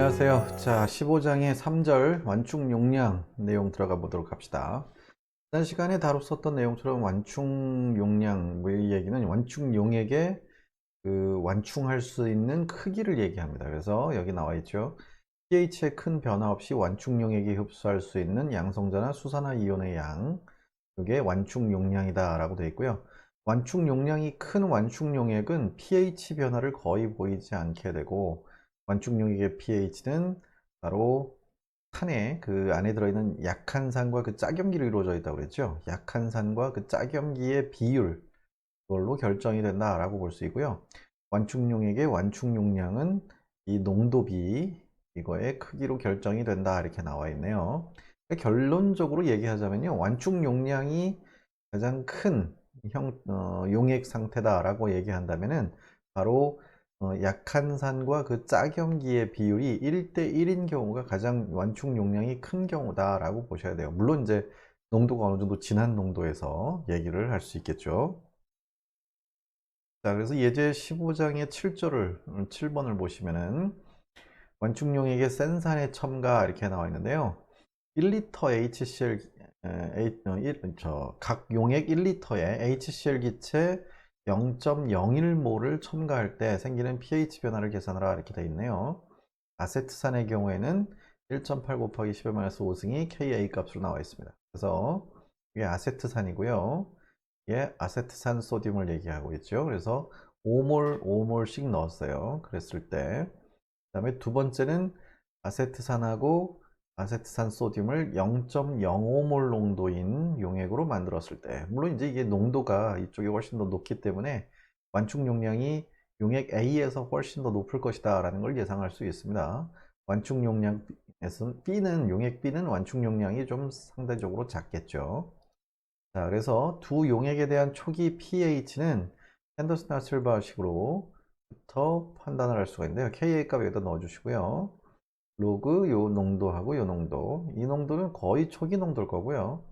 안녕하세요. 자, 15장의 3절 완충 용량 내용 들어가 보도록 합시다. 지난 시간에 다뤘었던 내용처럼 완충 용량, 이 얘기는 완충 용액의 그 완충할 수 있는 크기를 얘기합니다. 그래서 여기 나와 있죠. pH의 큰 변화 없이 완충 용액이 흡수할 수 있는 양성자나 수산화 이온의 양, 이게 완충 용량이다 라고 되어 있고요. 완충 용량이 큰 완충 용액은 pH 변화를 거의 보이지 않게 되고, 완충 용액의 pH는 바로 산의 그 안에 들어있는 약한산과 그 짝염기로 이루어져 있다고 그랬죠. 약한산과 그 짝염기의 비율, 그걸로 결정이 된다라고 볼 수 있고요. 완충 용액의 완충 용량은 이 농도비, 이거의 크기로 결정이 된다 이렇게 나와 있네요. 결론적으로 얘기하자면요, 완충 용량이 가장 큰 용액 상태다라고 얘기한다면은 바로 약한 산과 그 짝염기의 비율이 1대1인 경우가 가장 완충 용량이 큰 경우다라고 보셔야 돼요. 물론 이제 농도가 어느 정도 진한 농도에서 얘기를 할 수 있겠죠. 자, 그래서 예제 15장의 7번을 보시면은 완충 용액의 센산의 첨가 이렇게 나와 있는데요. 1리터 HCl 각 용액 1리터에 HCl 기체 0.01몰을 첨가할 때 생기는 pH 변화를 계산하라 이렇게 되어 있네요. 아세트산의 경우에는 1.8 곱하기 10-5승이 Ka 값으로 나와 있습니다. 그래서 이게 아세트산이고요. 이게 아세트산 소듐을 얘기하고 있죠. 그래서 5몰 5몰씩 넣었어요. 그랬을 때. 그 다음에 두 번째는 아세트산하고 아세트산 소듐을 0.05몰 농도인 용액으로 만들었을 때, 물론 이제 이게 농도가 이쪽이 훨씬 더 높기 때문에 완충 용량이 용액 A에서 훨씬 더 높을 것이다 라는 걸 예상할 수 있습니다. 완충 용량에서 용액 B는 완충 용량이 좀 상대적으로 작겠죠. 자, 그래서 두 용액에 대한 초기 pH는 핸더슨-하슬 방식으로부터 판단을 할 수가 있는데요. Ka 값 여기다 넣어주시고요. 로그 요 농도하고 요 농도, 이 농도는 거의 초기 농도일 거고요.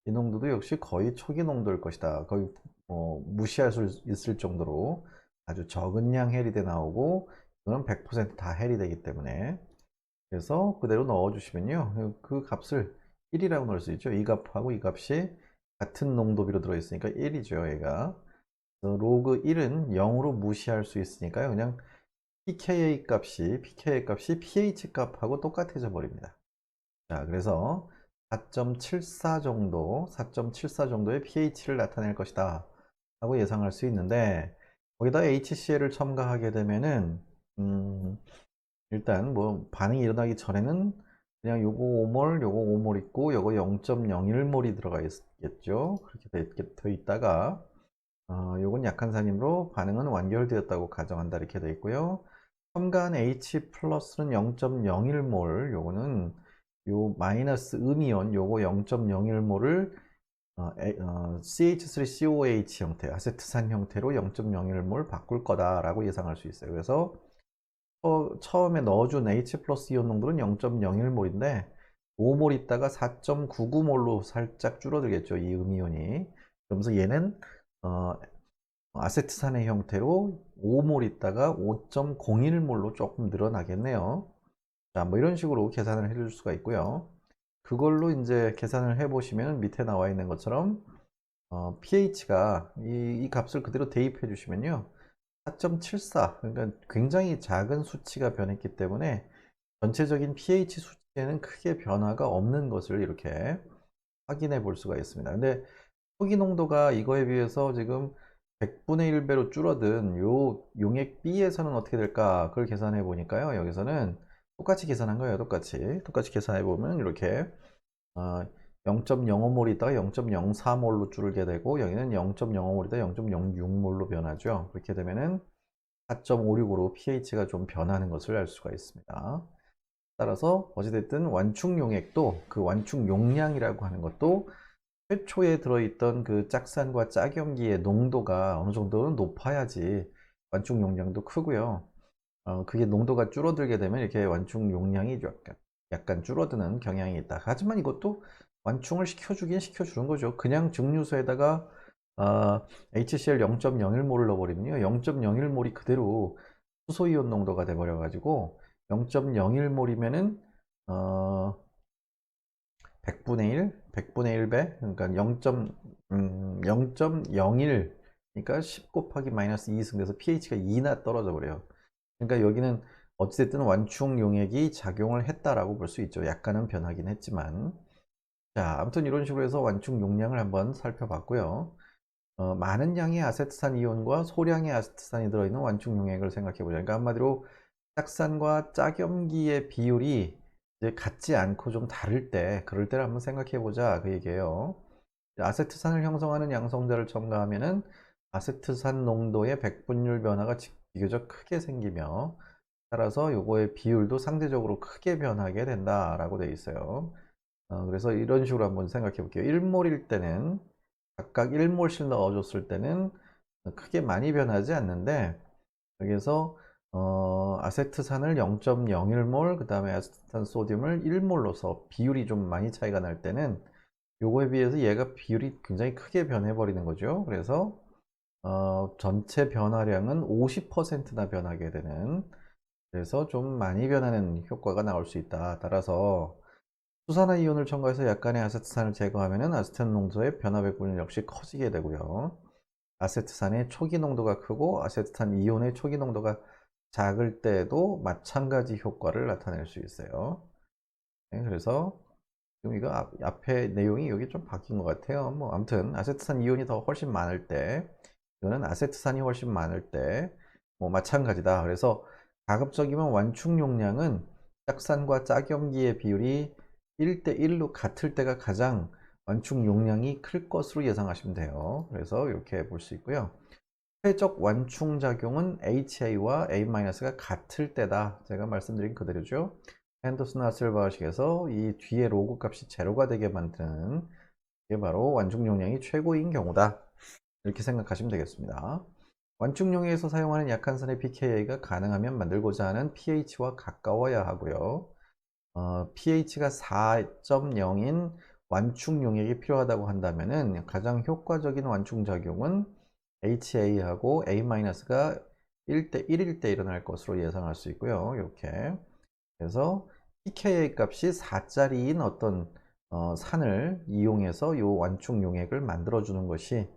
이 농도도 역시 거의 초기 농도일 것이다. 거의 무시할 수 있을 정도로 아주 적은 양 해리대 나오고, 이거는 100%다 해리되기 때문에, 그래서 그대로 넣어주시면요, 그 값을 1이라고 넣을 수 있죠. 이 값하고 이 값이 같은 농도비로 들어있으니까 1이죠 얘가. 로그 1은 0으로 무시할 수 있으니까요, 그냥 pKa 값이 pH 값하고 똑같아져 버립니다. 자, 그래서 4.74 정도, 4.74 정도의 pH를 나타낼 것이다 하고 예상할 수 있는데, 거기다 HCl을 첨가하게 되면은 일단 뭐 반응이 일어나기 전에는 그냥 요거 5몰, 요거 5몰 있고 요거 0.01몰이 들어가 있겠죠. 그렇게 돼 있다가 요건 약한산이므로 반응은 완결되었다고 가정한다 이렇게 되어 있고요. 첨가한 H 플러스는 0.01몰, 요거는 요 마이너스 음이온 요거 0.01몰을 CH3COH 형태, 아세트산 형태로 0.01몰 바꿀 거다라고 예상할 수 있어요. 그래서 처음에 넣어준 H 플러스 이온 농도는 0.01몰인데 5몰 있다가 4.99몰로 살짝 줄어들겠죠, 이 음이온이. 그러면서 얘는 아세트산의 형태로 5몰 있다가 5.01몰로 조금 늘어나겠네요. 자, 뭐 이런 식으로 계산을 해줄 수가 있고요. 그걸로 이제 계산을 해 보시면 밑에 나와 있는 것처럼 pH가 이 값을 그대로 대입해 주시면요, 4.74, 그러니까 굉장히 작은 수치가 변했기 때문에 전체적인 pH 수치에는 크게 변화가 없는 것을 이렇게 확인해 볼 수가 있습니다. 근데 초기 농도가 이거에 비해서 지금 100분의 1배로 줄어든 요 용액 B에서는 어떻게 될까? 그걸 계산해 보니까요, 여기서는 똑같이 계산한 거예요. 똑같이 계산해 보면 이렇게 0.05몰 있다가 0.04몰로 줄게 되고, 여기는 0.05몰 있다가 0.06몰로 변하죠. 그렇게 되면은 4.56으로 pH가 좀 변하는 것을 알 수가 있습니다. 따라서 어찌됐든 완충 용액도, 그 완충 용량이라고 하는 것도 최초에 들어있던 그 짝산과 짝염기의 농도가 어느 정도는 높아야지 완충 용량도 크고요. 그게 농도가 줄어들게 되면 이렇게 완충 용량이 약간 줄어드는 경향이 있다. 하지만 이것도 완충을 시켜주긴 시켜주는 거죠. 그냥 증류소에다가 HCl 0.01몰을 넣어버리면요, 0.01몰이 그대로 수소이온 농도가 돼버려가지고 0.01몰이면은 100분의 1, 100분의 1배, 그러니까 0.01, 그러니까 10 곱하기 마이너스 2승 돼서 pH가 2나 떨어져 버려요. 그러니까 여기는 어찌됐든 완충 용액이 작용을 했다라고 볼 수 있죠. 약간은 변하긴 했지만. 자, 아무튼 이런 식으로 해서 완충 용량을 한번 살펴봤고요. 많은 양의 아세트산 이온과 소량의 아세트산이 들어있는 완충 용액을 생각해 보자. 그러니까 한마디로 짝산과 짝염기의 비율이 이제 같지 않고 좀 다를 때, 그럴 때를 한번 생각해 보자 그 얘기예요. 아세트산을 형성하는 양성자를 첨가하면은 아세트산 농도의 백분율 변화가 비교적 크게 생기며, 따라서 요거의 비율도 상대적으로 크게 변하게 된다라고 되어 있어요. 그래서 이런 식으로 한번 생각해 볼게요. 1몰일 때는 각각 1몰씩 넣어줬을 때는 크게 많이 변하지 않는데, 여기서 아세트산을 0.01몰, 그 다음에 아세트산 소듐을 1몰로서 비율이 좀 많이 차이가 날 때는 요거에 비해서 얘가 비율이 굉장히 크게 변해 버리는 거죠. 그래서 전체 변화량은 50%나 변하게 되는, 그래서 좀 많이 변하는 효과가 나올 수 있다. 따라서 수산화이온을 첨가해서 약간의 아세트산을 제거하면 아세트산 농도의 변화 백분율 역시 커지게 되고요. 아세트산의 초기 농도가 크고 아세트산 이온의 초기 농도가 작을 때에도 마찬가지 효과를 나타낼 수 있어요. 네, 그래서 지금 이거 앞에 내용이 여기 좀 바뀐 것 같아요. 뭐 아무튼 아세트산 이온이 더 훨씬 많을 때, 이거는 아세트산이 훨씬 많을 때 뭐 마찬가지다. 그래서 가급적이면 완충 용량은 짝산과 짝염기의 비율이 1대1로 같을 때가 가장 완충 용량이 클 것으로 예상하시면 돼요. 그래서 이렇게 볼 수 있고요. 최적 완충 작용은 HA와 A-가 같을 때다. 제가 말씀드린 그대로죠. 핸더슨 하슬 방식에서 이 뒤에 로그 값이 제로가 되게 만드는 게 바로 완충 용량이 최고인 경우다. 이렇게 생각하시면 되겠습니다. 완충 용액에서 사용하는 약한산의 pKa가 가능하면 만들고자 하는 pH와 가까워야 하고요. pH가 4.0인 완충 용액이 필요하다고 한다면은 가장 효과적인 완충 작용은 HA하고 A-가 1대1일 때 일어날 것으로 예상할 수 있고요. 이렇게. 그래서 pKa 값이 4짜리인 어떤 산을 이용해서 이 완충 용액을 만들어 주는 것이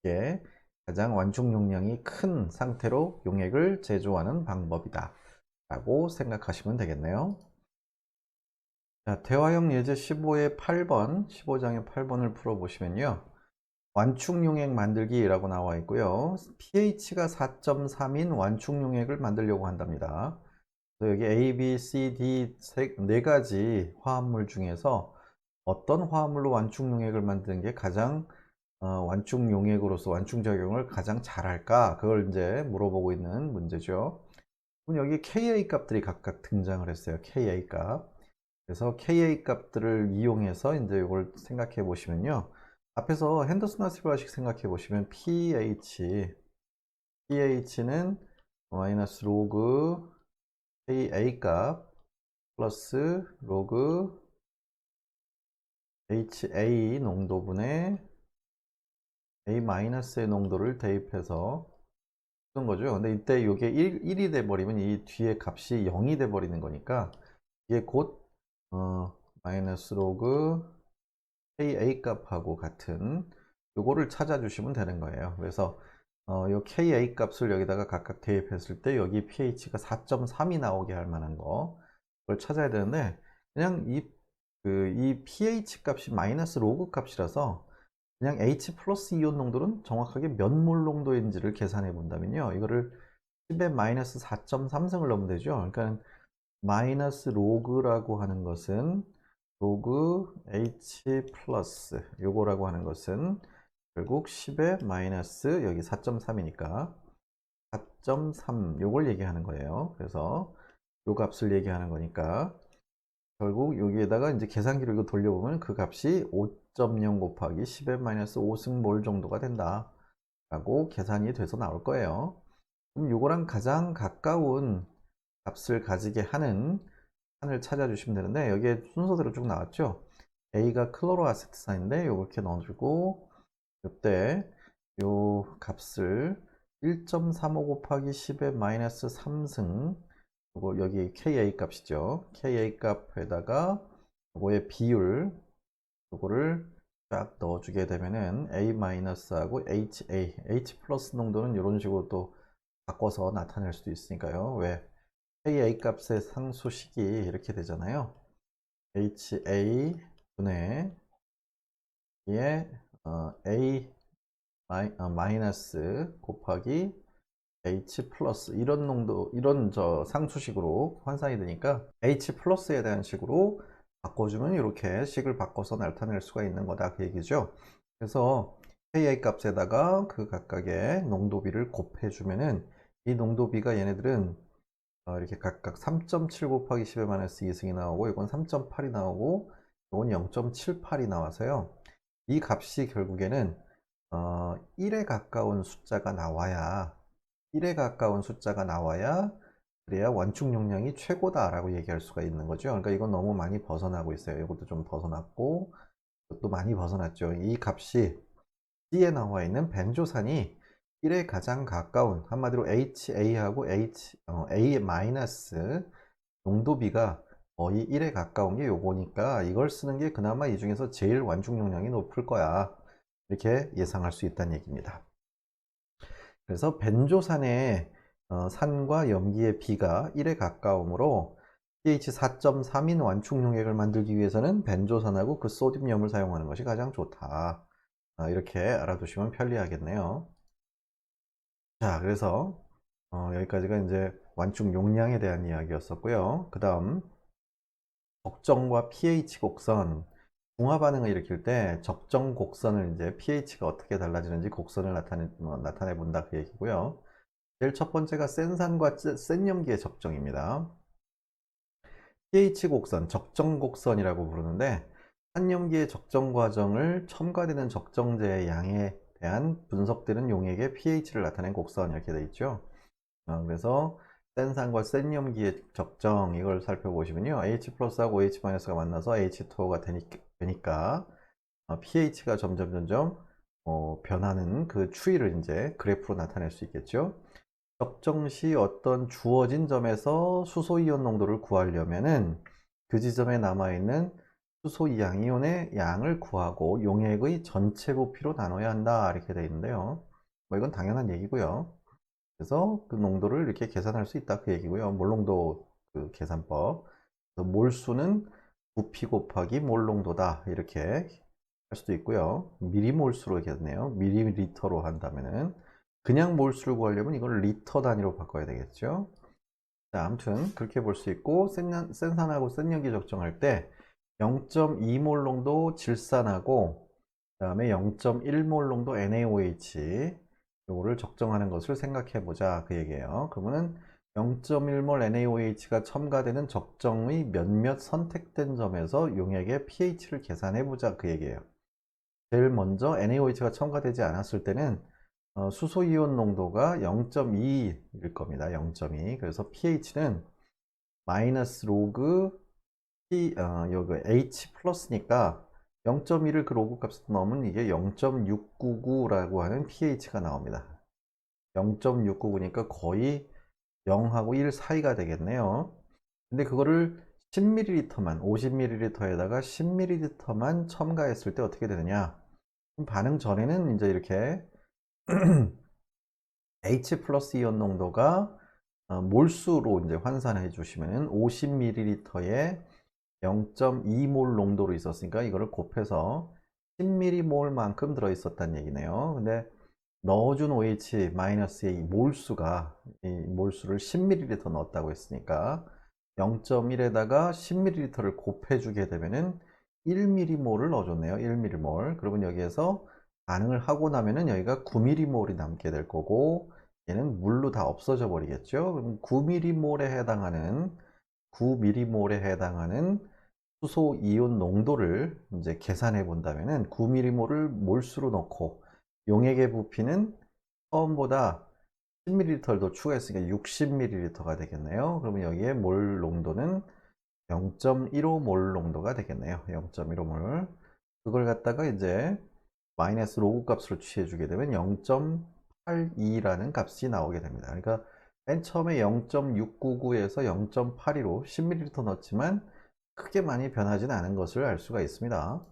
이게 가장 완충 용량이 큰 상태로 용액을 제조하는 방법이다 라고 생각하시면 되겠네요. 자, 대화형 예제 15의 8번, 15장의 8번을 풀어보시면요. 완충 용액 만들기라고 나와 있고요. pH가 4.3인 완충 용액을 만들려고 한답니다. 여기 A, B, C, D 네 가지 화합물 중에서 어떤 화합물로 완충 용액을 만드는 게 가장 완충 용액으로서 완충 작용을 가장 잘할까? 그걸 이제 물어보고 있는 문제죠. 그럼 여기 Ka 값들이 각각 등장을 했어요. Ka 값. 그래서 Ka 값들을 이용해서 이제 이걸 생각해 보시면요. 앞에서 핸더슨 하슬 방식 생각해 보시면 pH는 마이너스 로그 A 값 플러스 로그 HA 농도분의 A-의 농도를 대입해서 쓴 거죠. 근데 이때 이게 1이 돼 버리면 이 뒤에 값이 0이 돼 버리는 거니까 이게 곧 마이너스 로그 KA 값하고 같은 요거를 찾아주시면 되는 거예요. 그래서 요 KA 값을 여기다가 각각 대입했을 때 여기 pH가 4.3이 나오게 할 만한 거 그걸 찾아야 되는데 그냥 이 pH 값이 마이너스 로그 값이라서 그냥 H 플러스 이온 농도는 정확하게 몇 몰 농도인지를 계산해 본다면요. 이거를 10의 마이너스 4.3승을 넣으면 되죠. 그러니까 마이너스 로그라고 하는 것은 로그 H 플러스 요거라고 하는 것은 결국 10의 마이너스 여기 4.3이니까 4.3 요걸 얘기하는 거예요. 그래서 요 값을 얘기하는 거니까 결국 여기에다가 이제 계산기를 이거 돌려보면 그 값이 5.0 곱하기 10의 마이너스 5승몰 정도가 된다 라고 계산이 돼서 나올 거예요. 그럼 요거랑 가장 가까운 값을 가지게 하는 산을 찾아주시면 되는데 여기에 순서대로 쭉 나왔죠. A가 클로로아세트산인데 요거 이렇게 넣어주고 이때 요 값을 1.35 곱하기 10의 마이너스 3승 요거 여기 Ka 값이죠. Ka 값에다가 요거의 비율 요거를 쫙 넣어주게 되면은 A-하고 HA, H 플러스 농도는 이런 식으로 또 바꿔서 나타낼 수도 있으니까요. 왜? Ka 값의 상수식이 이렇게 되잖아요. HA 분의 에 A 마이너스 곱하기 H 플러스 이런 농도 이런 저 상수식으로 환산이 되니까 H 플러스에 대한 식으로 바꿔주면 이렇게 식을 바꿔서 나타낼 수가 있는 거다 그 얘기죠. 그래서 Ka 값에다가 그 각각의 농도비를 곱해주면은 이 농도비가 얘네들은 이렇게 각각 3.7 곱하기 10의 마이너스 2승이 나오고 이건 3.8이 나오고 이건 0.78이 나와서요. 이 값이 결국에는 1에 가까운 숫자가 나와야 1에 가까운 숫자가 나와야 그래야 완충 용량이 최고다라고 얘기할 수가 있는 거죠. 그러니까 이건 너무 많이 벗어나고 있어요. 이것도 좀 벗어났고 이것도 많이 벗어났죠. 이 값이 C에 나와 있는 벤조산이 1에 가장 가까운 한마디로 HA하고 A 마이너스 농도비가 거의 1에 가까운 게 요거니까 이걸 쓰는 게 그나마 이 중에서 제일 완충 용량이 높을 거야. 이렇게 예상할 수 있다는 얘기입니다. 그래서 벤조산의 산과 염기의 비가 1에 가까우므로 pH 4.3인 완충 용액을 만들기 위해서는 벤조산하고 그 소듐염을 사용하는 것이 가장 좋다. 이렇게 알아두시면 편리하겠네요. 자, 그래서 여기까지가 이제 완충 용량에 대한 이야기였었고요. 그 다음 적정과 pH 곡선 중화 반응을 일으킬 때 적정 곡선을 이제 pH가 어떻게 달라지는지 곡선을 나타내 본다 그 얘기고요. 제일 첫 번째가 센 산과 센 염기의 적정입니다. pH 곡선, 적정 곡선이라고 부르는데 산염기의 적정 과정을 첨가되는 적정제의 양에 대한 분석되는 용액의 pH를 나타낸 곡선 이렇게 되어 있죠. 그래서 센 산과 센 염기의 적정 이걸 살펴보시면요. H 플러스하고 OH 마이너스가 만나서 H2O가 되니까 pH가 점점 변하는 그 추이를 이제 그래프로 나타낼 수 있겠죠. 적정 시 어떤 주어진 점에서 수소이온 농도를 구하려면은 그 지점에 남아있는 수소 양이온의 양을 구하고 용액의 전체 부피로 나눠야 한다 이렇게 되어 있는데요. 뭐 이건 당연한 얘기고요. 그래서 그 농도를 이렇게 계산할 수 있다 그 얘기고요. 몰농도 그 계산법. 그래서 몰수는 부피 곱하기 몰농도다 이렇게 할 수도 있고요. 미리몰수로 되겠네요. 미리리터로 한다면은 그냥 몰수를 구하려면 이걸 리터 단위로 바꿔야 되겠죠. 자, 아무튼 그렇게 볼 수 있고 센산하고 센염기 적정할 때 0.2몰 농도 질산하고 그 다음에 0.1몰 농도 NaOH 요거를 적정하는 것을 생각해 보자 그 얘기예요. 그러면은 0.1몰 NaOH가 첨가되는 적정의 몇몇 선택된 점에서 용액의 pH를 계산해 보자 그 얘기예요. 제일 먼저 NaOH가 첨가되지 않았을 때는 수소이온 농도가 0.2일 겁니다. 0.2. 그래서 pH는 마이너스 로그 여기 H 플러스니까 0.1을 그 로그 값에 넣으면 이게 0.699라고 하는 pH가 나옵니다. 0.699니까 거의 0하고 1 사이가 되겠네요. 근데 그거를 10ml만 50ml에다가 10ml만 첨가했을 때 어떻게 되느냐? 반응 전에는 이제 이렇게 H 플러스 이온 농도가 몰수로 이제 환산해 주시면은 50ml에 0.2몰 농도로 있었으니까 이거를 곱해서 10mm몰만큼 들어 있었다는 얘기네요. 근데 넣어준 OH 의 몰수가 이 몰수를 10ml 넣었다고 했으니까 0.1에다가 10ml를 곱해주게 되면은 1mm몰을 넣어줬네요. 1mm몰. 그러면 여기에서 반응을 하고 나면은 여기가 9mm몰이 남게 될 거고 얘는 물로 다 없어져 버리겠죠. 그럼 9mm몰에 해당하는 9mm몰에 해당하는 수소 이온 농도를 이제 계산해 본다면은 9mm몰을 몰수로 넣고 용액의 부피는 처음보다 10ml를 더 추가했으니까 60ml가 되겠네요. 그러면 여기에 몰 농도는 0.15몰 농도가 되겠네요. 0.15몰. 그걸 갖다가 이제 마이너스 로그 값으로 취해 주게 되면 0.82라는 값이 나오게 됩니다. 그러니까 맨 처음에 0.699에서 0.82로 10ml 넣었지만 크게 많이 변하지는 않은 것을 알 수가 있습니다.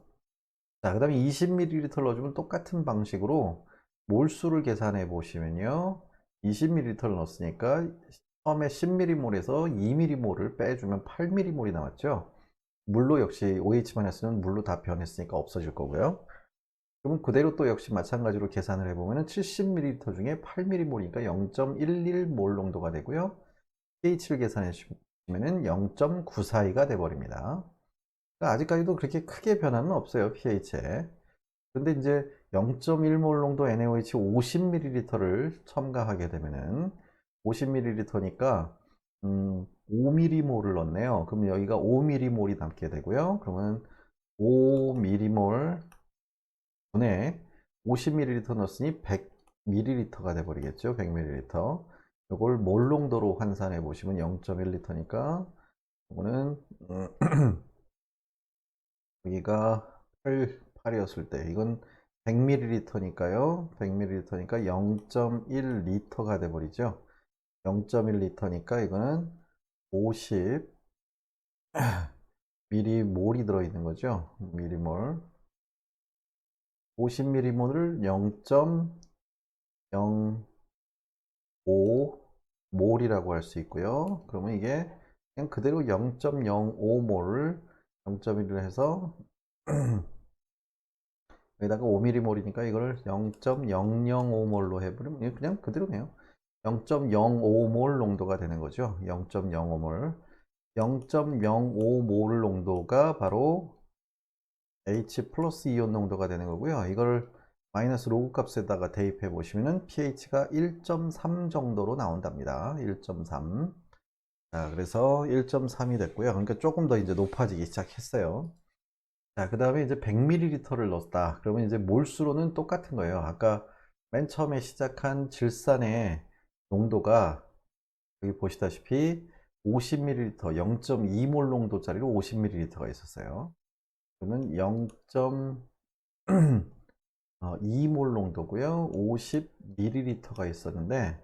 자, 그 다음에 20ml 넣어주면 똑같은 방식으로 몰수를 계산해 보시면요. 20ml를 넣었으니까 처음에 10ml몰에서 2ml몰을 빼주면 8ml몰이 나왔죠. 물로 역시 OH-는 물로 다 변했으니까 없어질 거고요. 그럼 그대로 또 역시 마찬가지로 계산을 해보면 70ml 중에 8ml몰이니까 0.11몰 정도가 되고요. pH를 계산해 주시면 0.942가 돼버립니다. 그러니까 아직까지도 그렇게 크게 변화는 없어요, pH에. 근데 이제 0.1몰 농도 NaOH 50ml를 첨가하게 되면은 50ml니까 5mm몰을 넣네요. 그럼 여기가 5mm몰이 남게 되고요. 그러면 5mm몰 분에 50ml 넣었으니 100ml가 돼 버리겠죠. 100ml. 이걸 몰 농도로 환산해 보시면 0.1L니까 이거는 여기가 8이었을 때 이건 100ml니까요. 100ml니까 0.1L가 돼 버리죠. 0.1L니까 이거는 50 mm몰이 들어 있는 거죠. mm몰. 50mm몰을 0.05몰이라고 할 수 있고요. 그러면 이게 그냥 그대로 0.05몰을 0.1을 해서 여기다가 5mm몰이니까 이걸 0.005몰로 해버리면 그냥 그대로네요. 0.05몰 농도가 되는 거죠. 0.05몰. 0.05몰 농도가 바로 H 플러스 이온 농도가 되는 거고요. 이걸 마이너스 로그 값에다가 대입해 보시면은 pH가 1.3 정도로 나온답니다. 1.3. 자, 그래서 1.3이 됐고요. 그러니까 조금 더 이제 높아지기 시작했어요. 자, 그 다음에 이제 100ml를 넣었다. 그러면 이제 몰수로는 똑같은 거예요. 아까 맨 처음에 시작한 질산의 농도가 여기 보시다시피 50ml, 0.2몰 농도짜리로 50ml가 있었어요. 그러면 0.2몰 농도고요. 50ml가 있었는데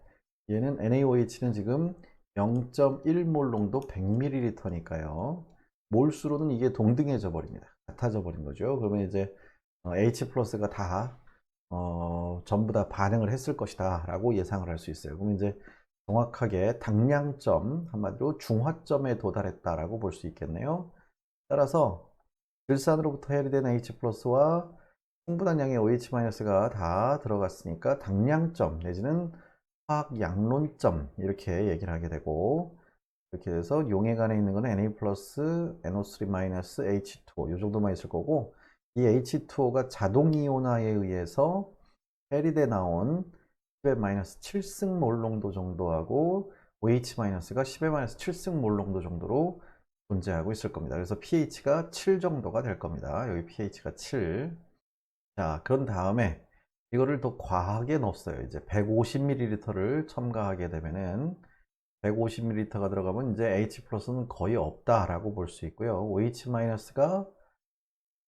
얘는 NaOH는 지금 0.1몰 농도 100ml니까요. 몰수로는 이게 동등해져 버립니다. 같아져 버린 거죠. 그러면 이제 H 플러스가 다 전부 다 반응을 했을 것이다 라고 예상을 할 수 있어요. 그럼 이제 정확하게 당량점, 한마디로 중화점에 도달했다라고 볼 수 있겠네요. 따라서 질산으로부터 해리된 H 플러스와 충분한 양의 OH-가 다 들어갔으니까 당량점 내지는 화학 양론점 이렇게 얘기를 하게 되고, 이렇게 돼서 용액 안에 있는 거는 Na 플러스 NO3 마이너스 H2O 이 정도만 있을 거고, 이 H2O가 자동이온화에 의해서 해리돼 나온 10의 마이너스 7승 몰 농도 정도하고 OH-가 10의 마이너스 7승 몰 농도 정도로 존재하고 있을 겁니다. 그래서 pH가 7 정도가 될 겁니다. 여기 pH가 7. 자, 그런 다음에 이거를 더 과하게 넣었어요. 이제 150ml를 첨가하게 되면은 150ml가 들어가면 이제 H 플러스는 거의 없다라고 볼 수 있고요. OH-가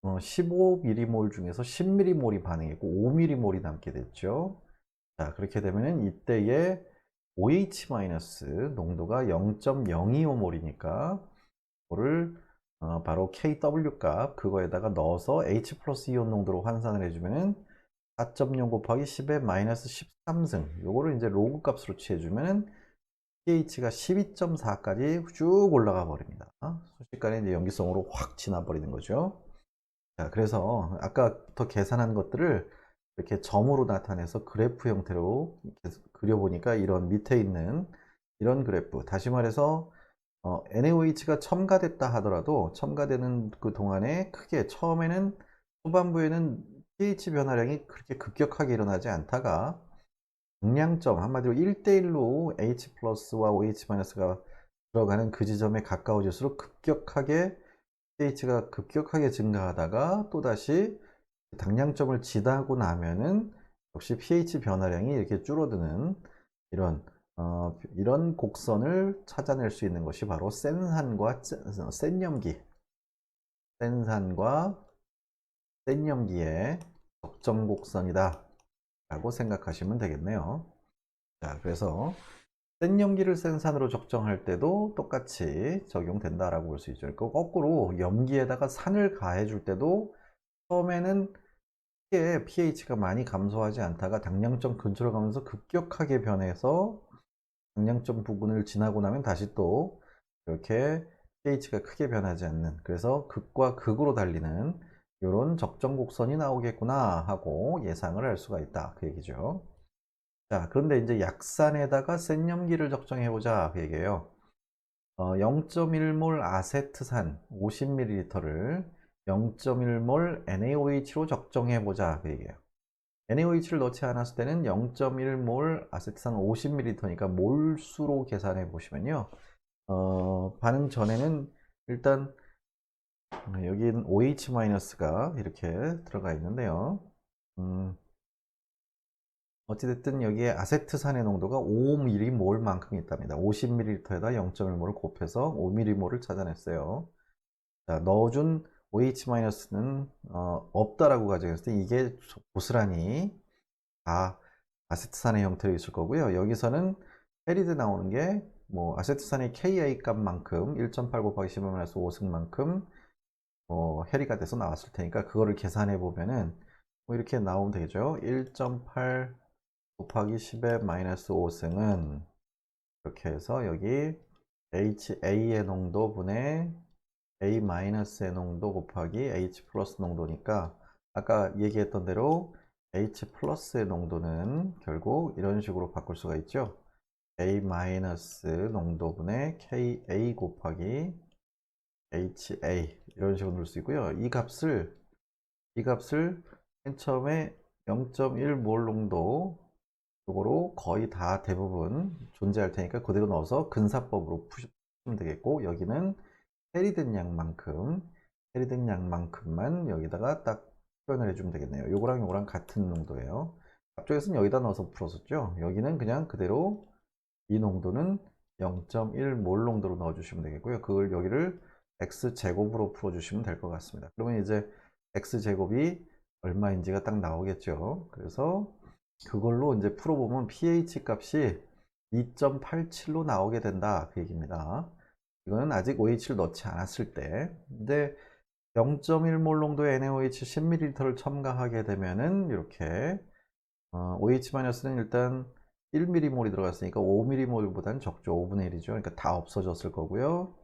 15mm몰 중에서 10mm몰이 반응했고 5mm몰이 남게 됐죠. 자, 그렇게 되면은 이때의 OH- 농도가 0.025몰이니까 그거를 바로 KW 값 그거에다가 넣어서 H 플러스 이온 농도로 환산을 해주면은 4.0 곱하기 10의 마이너스 13승 요거를 이제 로그 값으로 취해주면은 pH가 12.4까지 쭉 올라가 버립니다. 순식간에 이제 염기성으로 확 지나 버리는 거죠. 자, 그래서 아까부터 계산한 것들을 이렇게 점으로 나타내서 그래프 형태로 그려보니까 이런 밑에 있는 이런 그래프, 다시 말해서 NaOH가 첨가됐다 하더라도 첨가되는 그 동안에 크게 처음에는 후반부에는 pH 변화량이 그렇게 급격하게 일어나지 않다가 정량점 한마디로 1대1로 H 플러스와 OH-가 들어가는 그 지점에 가까워질수록 급격하게 pH가 급격하게 증가하다가 또다시 당량점을 지나고 나면은 역시 pH 변화량이 이렇게 줄어드는 이런 이런 곡선을 찾아낼 수 있는 것이 바로 센산과 센염기, 센산과 센염기의 적정 곡선이다 라고 생각하시면 되겠네요. 자, 그래서 센 염기를 센 산으로 적정할 때도 똑같이 적용된다라고 볼 수 있죠. 그러니까 거꾸로 염기에다가 산을 가해 줄 때도 처음에는 크게 pH가 많이 감소하지 않다가 당량점 근처로 가면서 급격하게 변해서 당량점 부근을 지나고 나면 다시 또 이렇게 pH가 크게 변하지 않는, 그래서 극과 극으로 달리는 이런 적정 곡선이 나오겠구나 하고 예상을 할 수가 있다, 그 얘기죠. 자, 그런데 이제 약산에다가 센 염기를 적정해 보자, 그 얘기예요. 0.1몰 아세트산 50ml를 0.1몰 NaOH로 적정해 보자, 그 얘기예요. NaOH를 넣지 않았을 때는 0.1몰 아세트산 50ml니까 몰수로 계산해 보시면요. 반응 전에는 일단 여기는 OH-가 이렇게 들어가 있는데요. 어찌됐든 여기에 아세트산의 농도가 5mm몰 만큼 있답니다. 50ml에다 0.1몰을 곱해서 5mm몰을 찾아냈어요. 자, 넣어준 OH-는 없다라고 가정했을 때 이게 고스란히 다 아세트산의 형태로 있을 거고요. 여기서는 헤리드 나오는 게 뭐 아세트산의 Ka 값만큼 1.8 곱하기 10-5승만큼 해리가 돼서 나왔을 테니까 그거를 계산해 보면은 뭐 이렇게 나오면 되겠죠. 1.8 곱하기 10의 마이너스 5승은 이렇게 해서 여기 HA의 농도 분의 A-의 농도 곱하기 H 플러스 농도니까 아까 얘기했던 대로 H 플러스의 농도는 결국 이런 식으로 바꿀 수가 있죠. A- 농도분의 KA 곱하기 HA 이런 식으로 넣을 수 있고요. 이 값을 맨 처음에 0.1몰 농도 요거로 거의 다 대부분 존재할 테니까 그대로 넣어서 근사법으로 푸시면 되겠고, 여기는 해리된 양만큼만 여기다가 딱 표현을 해주면 되겠네요. 요거랑 요거랑 같은 농도예요. 앞쪽에서는 여기다 넣어서 풀었었죠. 여기는 그냥 그대로 이 농도는 0.1몰 농도로 넣어주시면 되겠고요. 그걸 여기를 x제곱으로 풀어주시면 될 것 같습니다. 그러면 이제 x제곱이 얼마인지가 딱 나오겠죠. 그래서 그걸로 이제 풀어보면 pH 값이 2.87로 나오게 된다, 그 얘기입니다. 이거는 아직 OH를 넣지 않았을 때. 근데 0.1몰 농도의 NaOH 10ml를 첨가하게 되면은 이렇게 OH-는 일단 1mm몰이 들어갔으니까 5mm몰보다는 적죠. 5분의 1이죠. 그러니까 다 없어졌을 거고요.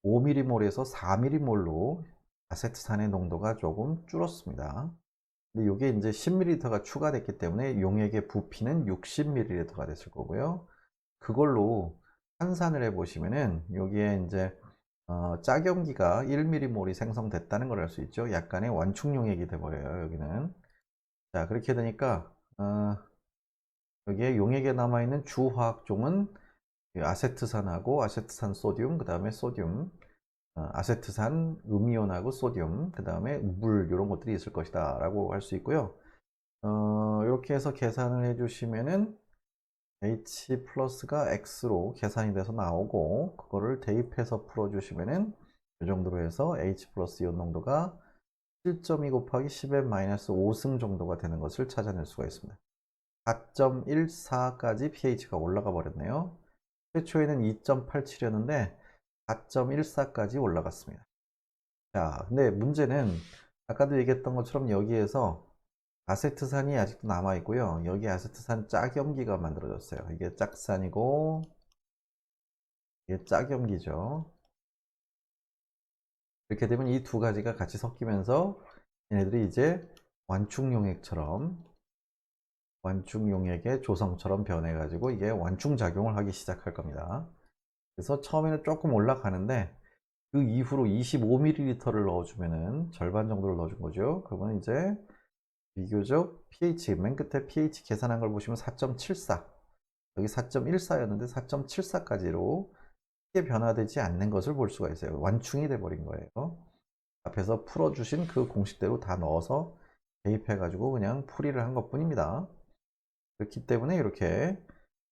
5mm몰에서 4mm몰로 아세트산의 농도가 조금 줄었습니다. 근데 이게 이제 10ml가 추가됐기 때문에 용액의 부피는 60ml가 됐을 거고요. 그걸로 환산을 해 보시면은 여기에 이제 짝염기가 1mm몰이 생성됐다는 걸 알 수 있죠. 약간의 완충 용액이 돼 버려요, 여기는. 자, 그렇게 되니까 여기에 용액에 남아 있는 주화학종은 아세트산하고 아세트산 소듐, 그 다음에 소듐, 아세트산 음이온하고 소듐, 그 다음에 물, 이런 것들이 있을 것이다 라고 할 수 있고요. 이렇게 해서 계산을 해주시면은 H 플러스가 X로 계산이 돼서 나오고, 그거를 대입해서 풀어주시면은 이 정도로 해서 H 플러스 이온 농도가 7.2 곱하기 10의 마이너스 5승 정도가 되는 것을 찾아낼 수가 있습니다. 4.14까지 pH가 올라가 버렸네요. 최초에는 2.87이었는데 4.14까지 올라갔습니다. 자, 근데 문제는 아까도 얘기했던 것처럼 여기에서 아세트산이 아직도 남아 있고요. 여기 아세트산 짝염기가 만들어졌어요. 이게 짝산이고 이게 짝염기죠. 이렇게 되면 이 두 가지가 같이 섞이면서 얘네들이 이제 완충용액처럼, 완충용액의 조성처럼 변해가지고 이게 완충작용을 하기 시작할 겁니다. 그래서 처음에는 조금 올라가는데 그 이후로 25ml를 넣어주면은 절반 정도를 넣어준 거죠. 그러면 이제 비교적 pH, 맨 끝에 pH 계산한 걸 보시면 4.74, 여기 4.14였는데 4.74까지로 크게 변화되지 않는 것을 볼 수가 있어요. 완충이 돼 버린 거예요. 앞에서 풀어주신 그 공식대로 다 넣어서 대입해 가지고 그냥 풀이를 한 것 뿐입니다. 그렇기 때문에 이렇게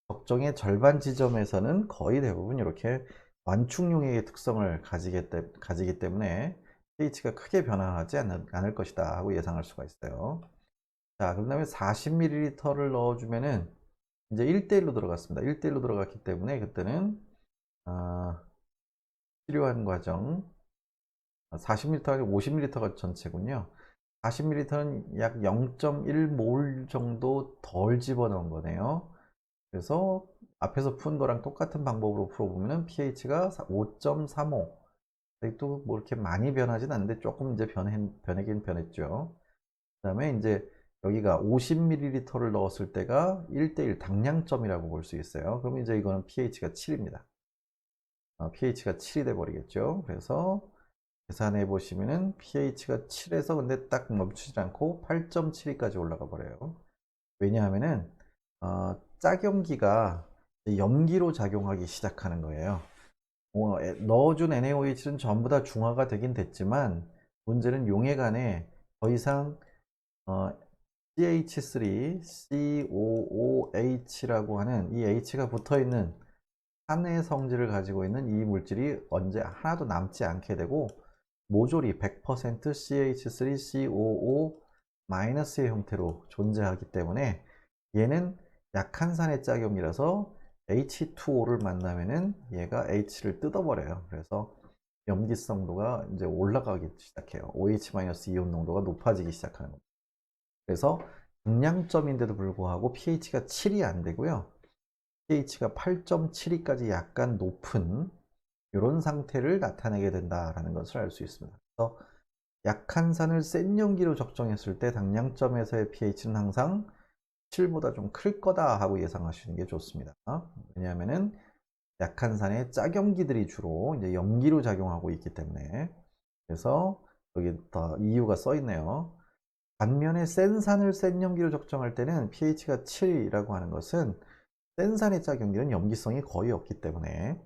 적정의 절반 지점에서는 거의 대부분 이렇게 완충용액의 특성을 가지기 때문에 pH가 크게 변화하지 않을 것이다 하고 예상할 수가 있어요. 자, 그 다음에 40ml를 넣어주면은 이제 1대1로 들어갔습니다. 1대1로 들어갔기 때문에 그때는 치료한 과정 40ml 아니고 50ml가 전체군요. 40ml는 약 0.1몰 정도 덜 집어넣은 거네요. 그래서 앞에서 푼 거랑 똑같은 방법으로 풀어보면 pH가 5.35. 또 뭐 이렇게 많이 변하진 않는데 조금 이제 변하긴 변했죠. 그 다음에 이제 여기가 50ml를 넣었을 때가 1대1 당량점이라고 볼 수 있어요. 그럼 이제 이거는 pH가 7입니다. pH가 7이 돼 버리겠죠. 그래서 계산해 보시면은 pH가 7에서 근데 딱 멈추지 않고 8.72까지 올라가 버려요. 왜냐하면은 짝염기가 염기로 작용하기 시작하는 거예요. 넣어준 NaOH는 전부 다 중화가 되긴 됐지만 문제는 용액 안에 더 이상 CH3, COOH라고 하는 이 H가 붙어 있는 산의 성질을 가지고 있는 이 물질이 언제 하나도 남지 않게 되고 모조리 100% CH3COO 마이너스의 형태로 존재하기 때문에 얘는 약한 산의 짝염이라서 H2O를 만나면은 얘가 H를 뜯어버려요. 그래서 염기성도가 이제 올라가기 시작해요. OH-이온 농도가 높아지기 시작하는 겁니다. 그래서 중량점인데도 불구하고 pH가 7이 안 되고요. pH가 8.72까지 약간 높은 이런 상태를 나타내게 된다라는 것을 알 수 있습니다. 그래서 약한 산을 센 용기로 적정했을 때 당량점에서의 pH는 항상 7보다 좀 클 거다 하고 예상하시는 게 좋습니다. 왜냐하면은 약한 산의 짝염기들이 주로 이제 염기로 작용하고 있기 때문에. 그래서 여기 더 이유가 써 있네요. 반면에 센 산을 센 염기로 적정할 때는 pH가 7이라고 하는 것은 센 산의 짝염기는 염기성이 거의 없기 때문에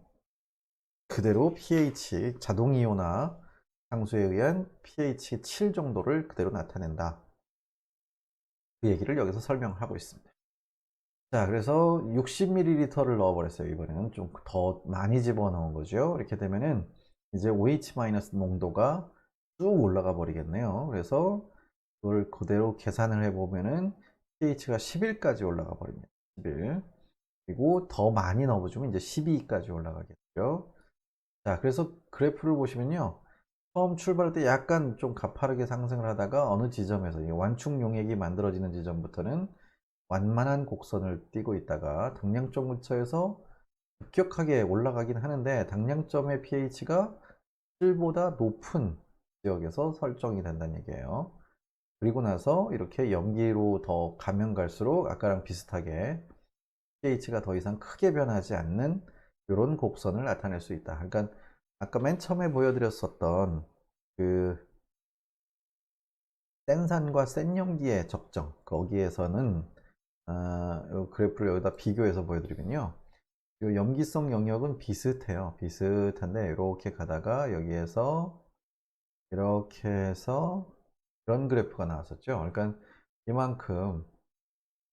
그대로 pH, 자동이온화 상수에 의한 pH 7 정도를 그대로 나타낸다. 그 얘기를 여기서 설명하고 있습니다. 자, 그래서 60ml를 넣어버렸어요. 이번에는 좀 더 많이 집어넣은 거죠. 이렇게 되면은 이제 OH- 농도가 쭉 올라가 버리겠네요. 그래서 그걸 그대로 계산을 해보면은 pH가 11까지 올라가 버립니다. 11. 그리고 더 많이 넣어주면 이제 12까지 올라가겠죠. 자, 그래서 그래프를 보시면요. 처음 출발할 때 약간 좀 가파르게 상승을 하다가 어느 지점에서 완충 용액이 만들어지는 지점부터는 완만한 곡선을 띄고 있다가 당량점 근처에서 급격하게 올라가긴 하는데 당량점의 pH가 7보다 높은 지역에서 설정이 된다는 얘기예요. 그리고 나서 이렇게 염기로 더 가면 갈수록 아까랑 비슷하게 pH가 더 이상 크게 변하지 않는 이런 곡선을 나타낼 수 있다. 그러니까 아까 맨 처음에 보여드렸었던 그 센산과 센염기의 적정 거기에서는 이 그래프를 여기다 비교해서 보여드리면요. 이 염기성 영역은 비슷해요. 비슷한데 이렇게 가다가 여기에서 이렇게 해서 이런 그래프가 나왔었죠. 그러니까 이만큼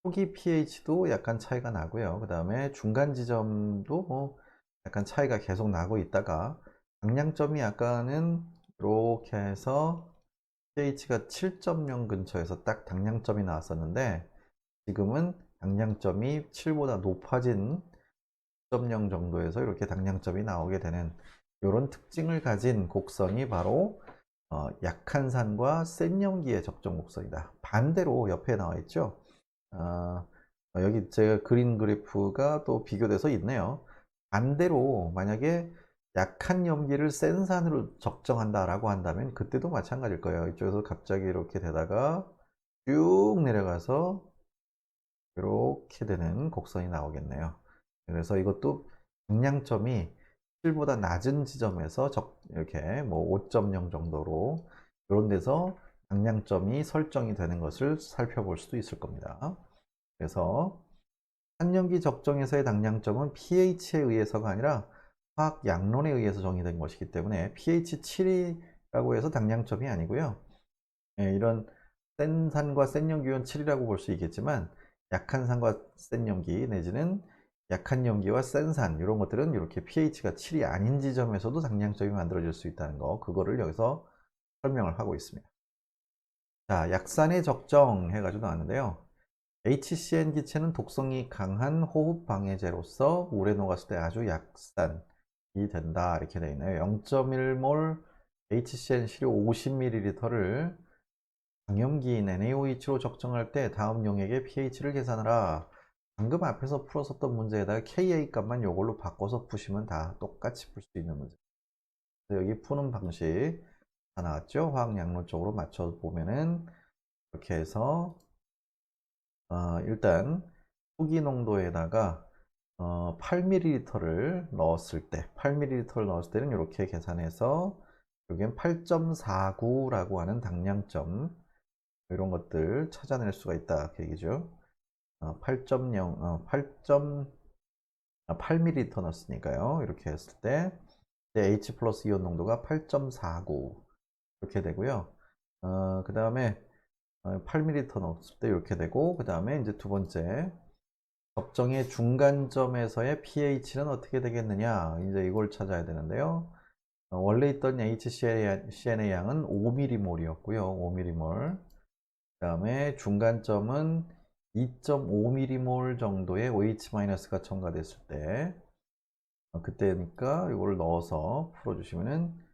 초기 pH도 약간 차이가 나고요. 그 다음에 중간 지점도 뭐 약간 차이가 계속 나고 있다가 당량점이 약간은 이렇게 해서 pH가 7.0 근처에서 딱 당량점이 나왔었는데 지금은 당량점이 7보다 높아진 6.0 정도에서 이렇게 당량점이 나오게 되는 이런 특징을 가진 곡선이 바로 약한 산과 센 염기의 적정 곡선이다. 반대로 옆에 나와 있죠. 여기 제가 그린 그래프가 또 비교돼서 있네요. 반대로 만약에 약한 염기를 센 산으로 적정한다라고 한다면 그때도 마찬가지일 거예요. 이쪽에서 갑자기 이렇게 되다가 쭉 내려가서 이렇게 되는 곡선이 나오겠네요. 그래서 이것도 중량점이 7보다 낮은 지점에서 이렇게 뭐 5.0 정도로 이런 데서 당량점이 설정이 되는 것을 살펴볼 수도 있을 겁니다. 그래서 한염기 적정에서의 당량점은 pH에 의해서가 아니라 화학 양론에 의해서 정의된 것이기 때문에 pH 7이라고 해서 당량점이 아니고요. 이런 센 산과 센 염기는 7이라고 볼 수 있겠지만 약한 산과 센 염기 내지는 약한 염기와 센 산 이런 것들은 이렇게 pH가 7이 아닌 지점에서도 당량점이 만들어질 수 있다는 거 그거를 여기서 설명을 하고 있습니다. 자, 약산의 적정 해가지고 나왔는데요. HCN 기체는 독성이 강한 호흡 방해제로서 물에 녹았을 때 아주 약산이 된다. 이렇게 되어 있네요. 0.1몰 HCN 시료 50ml를 강염기인 NaOH로 적정할 때 다음 용액의 pH를 계산하라. 방금 앞에서 풀었었던 문제에다가 Ka 값만 이걸로 바꿔서 푸시면 다 똑같이 풀 수 있는 문제. 여기 푸는 방식 다 나왔죠? 화학 약로 쪽으로 맞춰 보면은 이렇게 해서 일단 후기 농도에다가 8ml를 넣었을 때 8ml를 넣었을 때는 이렇게 계산해서 여기엔 8.49라고 하는 당량점 이런 것들 찾아낼 수가 있다 그 얘기죠. 8.0 8ml 넣었으니까요. 이렇게 했을 때 H 플러스 이온 농도가 8.49 이렇게 되고요. 그 다음에 8ml 넣었을 때 이렇게 되고, 그 다음에 이제 두 번째 적정의 중간점에서의 pH는 어떻게 되겠느냐, 이제 이걸 찾아야 되는데요. 원래 있던 HCN의 양은 5mm몰이었고요. 5mm몰. 그 다음에 중간점은 2.5mm몰 정도의 OH-가 첨가됐을 때 그때니까 이걸 넣어서 풀어주시면은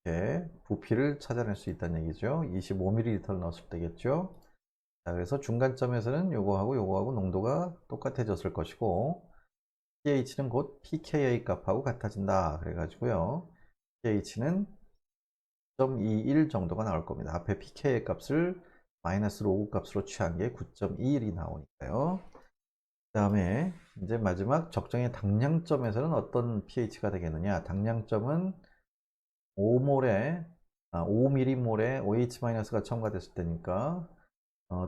이렇게 부피를 찾아낼 수 있다는 얘기죠. 25ml를 넣었을 때겠죠. 자, 그래서 중간점에서는 요거하고 농도가 똑같아졌을 것이고 pH는 곧 pKa 값하고 같아진다. 그래가지고요. pH는 9.21 정도가 나올 겁니다. 앞에 pKa 값을 마이너스 로그 값으로 취한 게 9.21이 나오니까요. 그 다음에 이제 마지막 적정의 당량점에서는 어떤 pH가 되겠느냐. 당량점은 5몰에 5mm몰에 OH-가 첨가됐을 때니까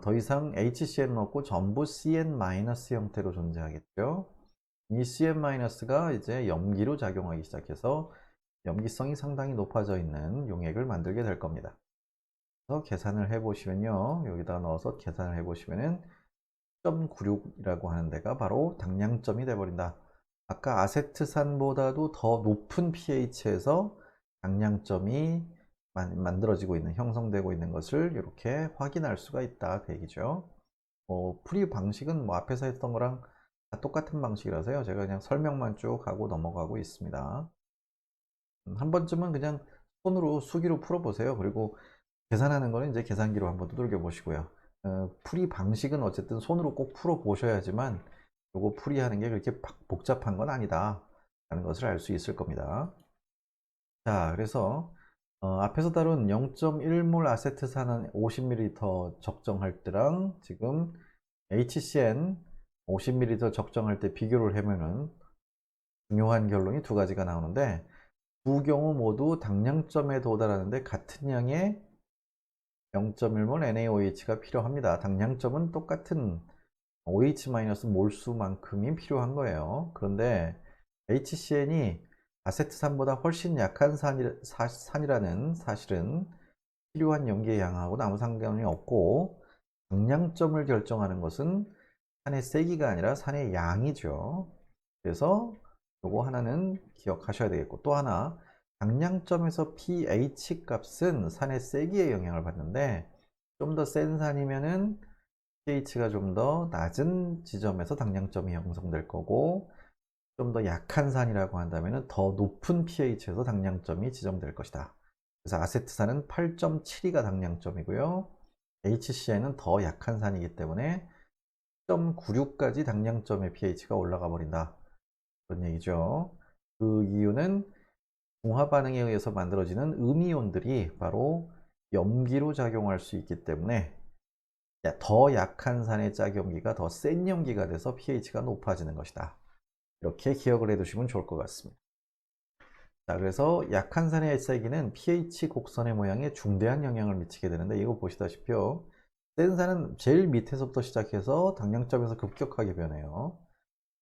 더 이상 HCn은 없고 전부 CN- 형태로 존재하겠죠. 이 CN-가 이제 염기로 작용하기 시작해서 염기성이 상당히 높아져 있는 용액을 만들게 될 겁니다. 그래서 계산을 해 보시면요. 여기다 넣어서 계산을 해 보시면은 10.96이라고 하는 데가 바로 당량점이 돼 버린다. 아까 아세트산보다도 더 높은 pH에서 당량점이 만들어지고 있는, 형성되고 있는 것을 이렇게 확인할 수가 있다 그 얘기죠. 풀이 방식은 뭐 앞에서 했던 거랑 다 똑같은 방식이라서요. 제가 그냥 설명만 쭉 하고 넘어가고 있습니다. 한 번쯤은 그냥 손으로 수기로 풀어보세요. 그리고 계산하는 거는 이제 계산기로 한번 두들겨 보시고요. 풀이 방식은 어쨌든 손으로 꼭 풀어 보셔야지만 요거 풀이하는 게 그렇게 복잡한 건 아니다 라는 것을 알 수 있을 겁니다. 자, 그래서 앞에서 다룬 0.1몰 아세트산은 50ml 적정할 때랑 지금 HCN 50ml 적정할 때 비교를 하면은 중요한 결론이 두 가지가 나오는데, 두 경우 모두 당량점에 도달하는데 같은 양의 0.1몰 NaOH가 필요합니다. 당량점은 똑같은 OH-몰수만큼이 필요한 거예요. 그런데 HCN이 아세트산보다 훨씬 약한 산이라는 사실은 필요한 염기의 양하고는 아무 상관이 없고, 당량점을 결정하는 것은 산의 세기가 아니라 산의 양이죠. 그래서 요거 하나는 기억하셔야 되겠고, 또 하나 당량점에서 pH 값은 산의 세기에 영향을 받는데 좀 더 센 산이면은 pH가 좀 더 낮은 지점에서 당량점이 형성될 거고, 좀 더 약한 산이라고 한다면 더 높은 pH에서 당량점이 지정될 것이다. 그래서 아세트산은 8.72가 당량점이고요. HCN은 더 약한 산이기 때문에 10.96까지 당량점의 pH가 올라가 버린다. 그런 얘기죠. 그 이유는 중화 반응에 의해서 만들어지는 음이온들이 바로 염기로 작용할 수 있기 때문에 더 약한 산의 짝염기가 더 센 염기가 돼서 pH가 높아지는 것이다. 이렇게 기억을 해 두시면 좋을 것 같습니다. 자, 그래서 약한 산의 세기는 pH 곡선의 모양에 중대한 영향을 미치게 되는데, 이거 보시다시피요. 센 산은 제일 밑에서부터 시작해서 당량점에서 급격하게 변해요.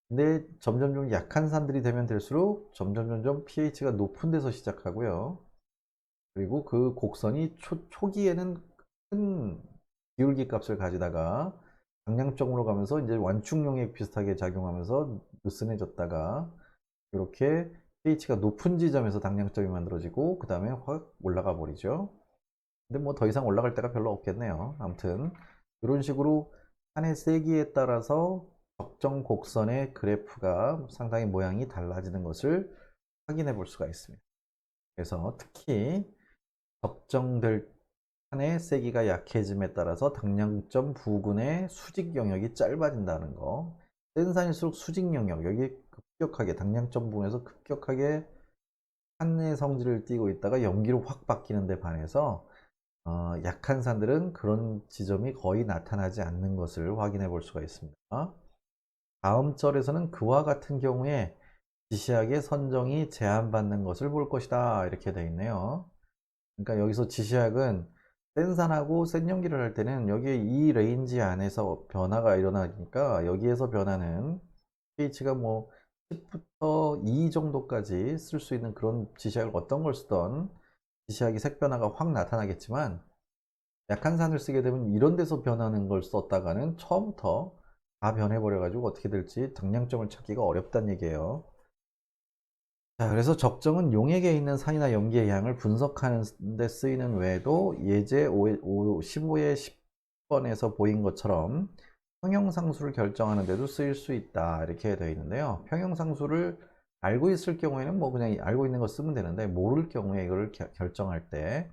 근데 점점 좀 약한 산들이 되면 될수록 점점 pH가 높은 데서 시작하고요. 그리고 그 곡선이 초기에는 큰 기울기 값을 가지다가 방향적으로 가면서 이제 완충용액 비슷하게 작용하면서 느슨해졌다가 이렇게 pH가 높은 지점에서 당량점이 만들어지고 그 다음에 확 올라가 버리죠. 근데 뭐 더 이상 올라갈 데가 별로 없겠네요. 아무튼 이런 식으로 산의 세기에 따라서 적정 곡선의 그래프가 상당히 모양이 달라지는 것을 확인해 볼 수가 있습니다. 그래서 특히 적정될 산의 세기가 약해짐에 따라서 당량점 부근의 수직 영역이 짧아진다는 거. 센 산일수록 수직 영역, 여기 급격하게 당량점 부근에서 급격하게 산의 성질을 띠고 있다가 연기로 확 바뀌는 데 반해서 약한 산들은 그런 지점이 거의 나타나지 않는 것을 확인해 볼 수가 있습니다. 다음 절에서는 그와 같은 경우에 지시학의 선정이 제한받는 것을 볼 것이다, 이렇게 되어 있네요. 그러니까 여기서 지시학은 센 산하고 센 연기를 할 때는 여기 이 레인지 안에서 변화가 일어나니까 여기에서 변하는 pH가 뭐 10부터 2 정도까지 쓸 수 있는 그런 지시학을 어떤 걸 쓰던 지시학이 색 변화가 확 나타나겠지만, 약한 산을 쓰게 되면 이런 데서 변하는 걸 썼다가는 처음부터 다 변해버려 가지고 어떻게 될지 당량점을 찾기가 어렵다는 얘기예요. 자, 그래서 적정은 용액에 있는 산이나 염기의 양을 분석하는 데 쓰이는 외에도 예제 15의 10번에서 보인 것처럼 평형상수를 결정하는 데도 쓰일 수 있다, 이렇게 되어 있는데요. 평형상수를 알고 있을 경우에는 뭐 그냥 알고 있는 거 쓰면 되는데, 모를 경우에 이걸 결정할 때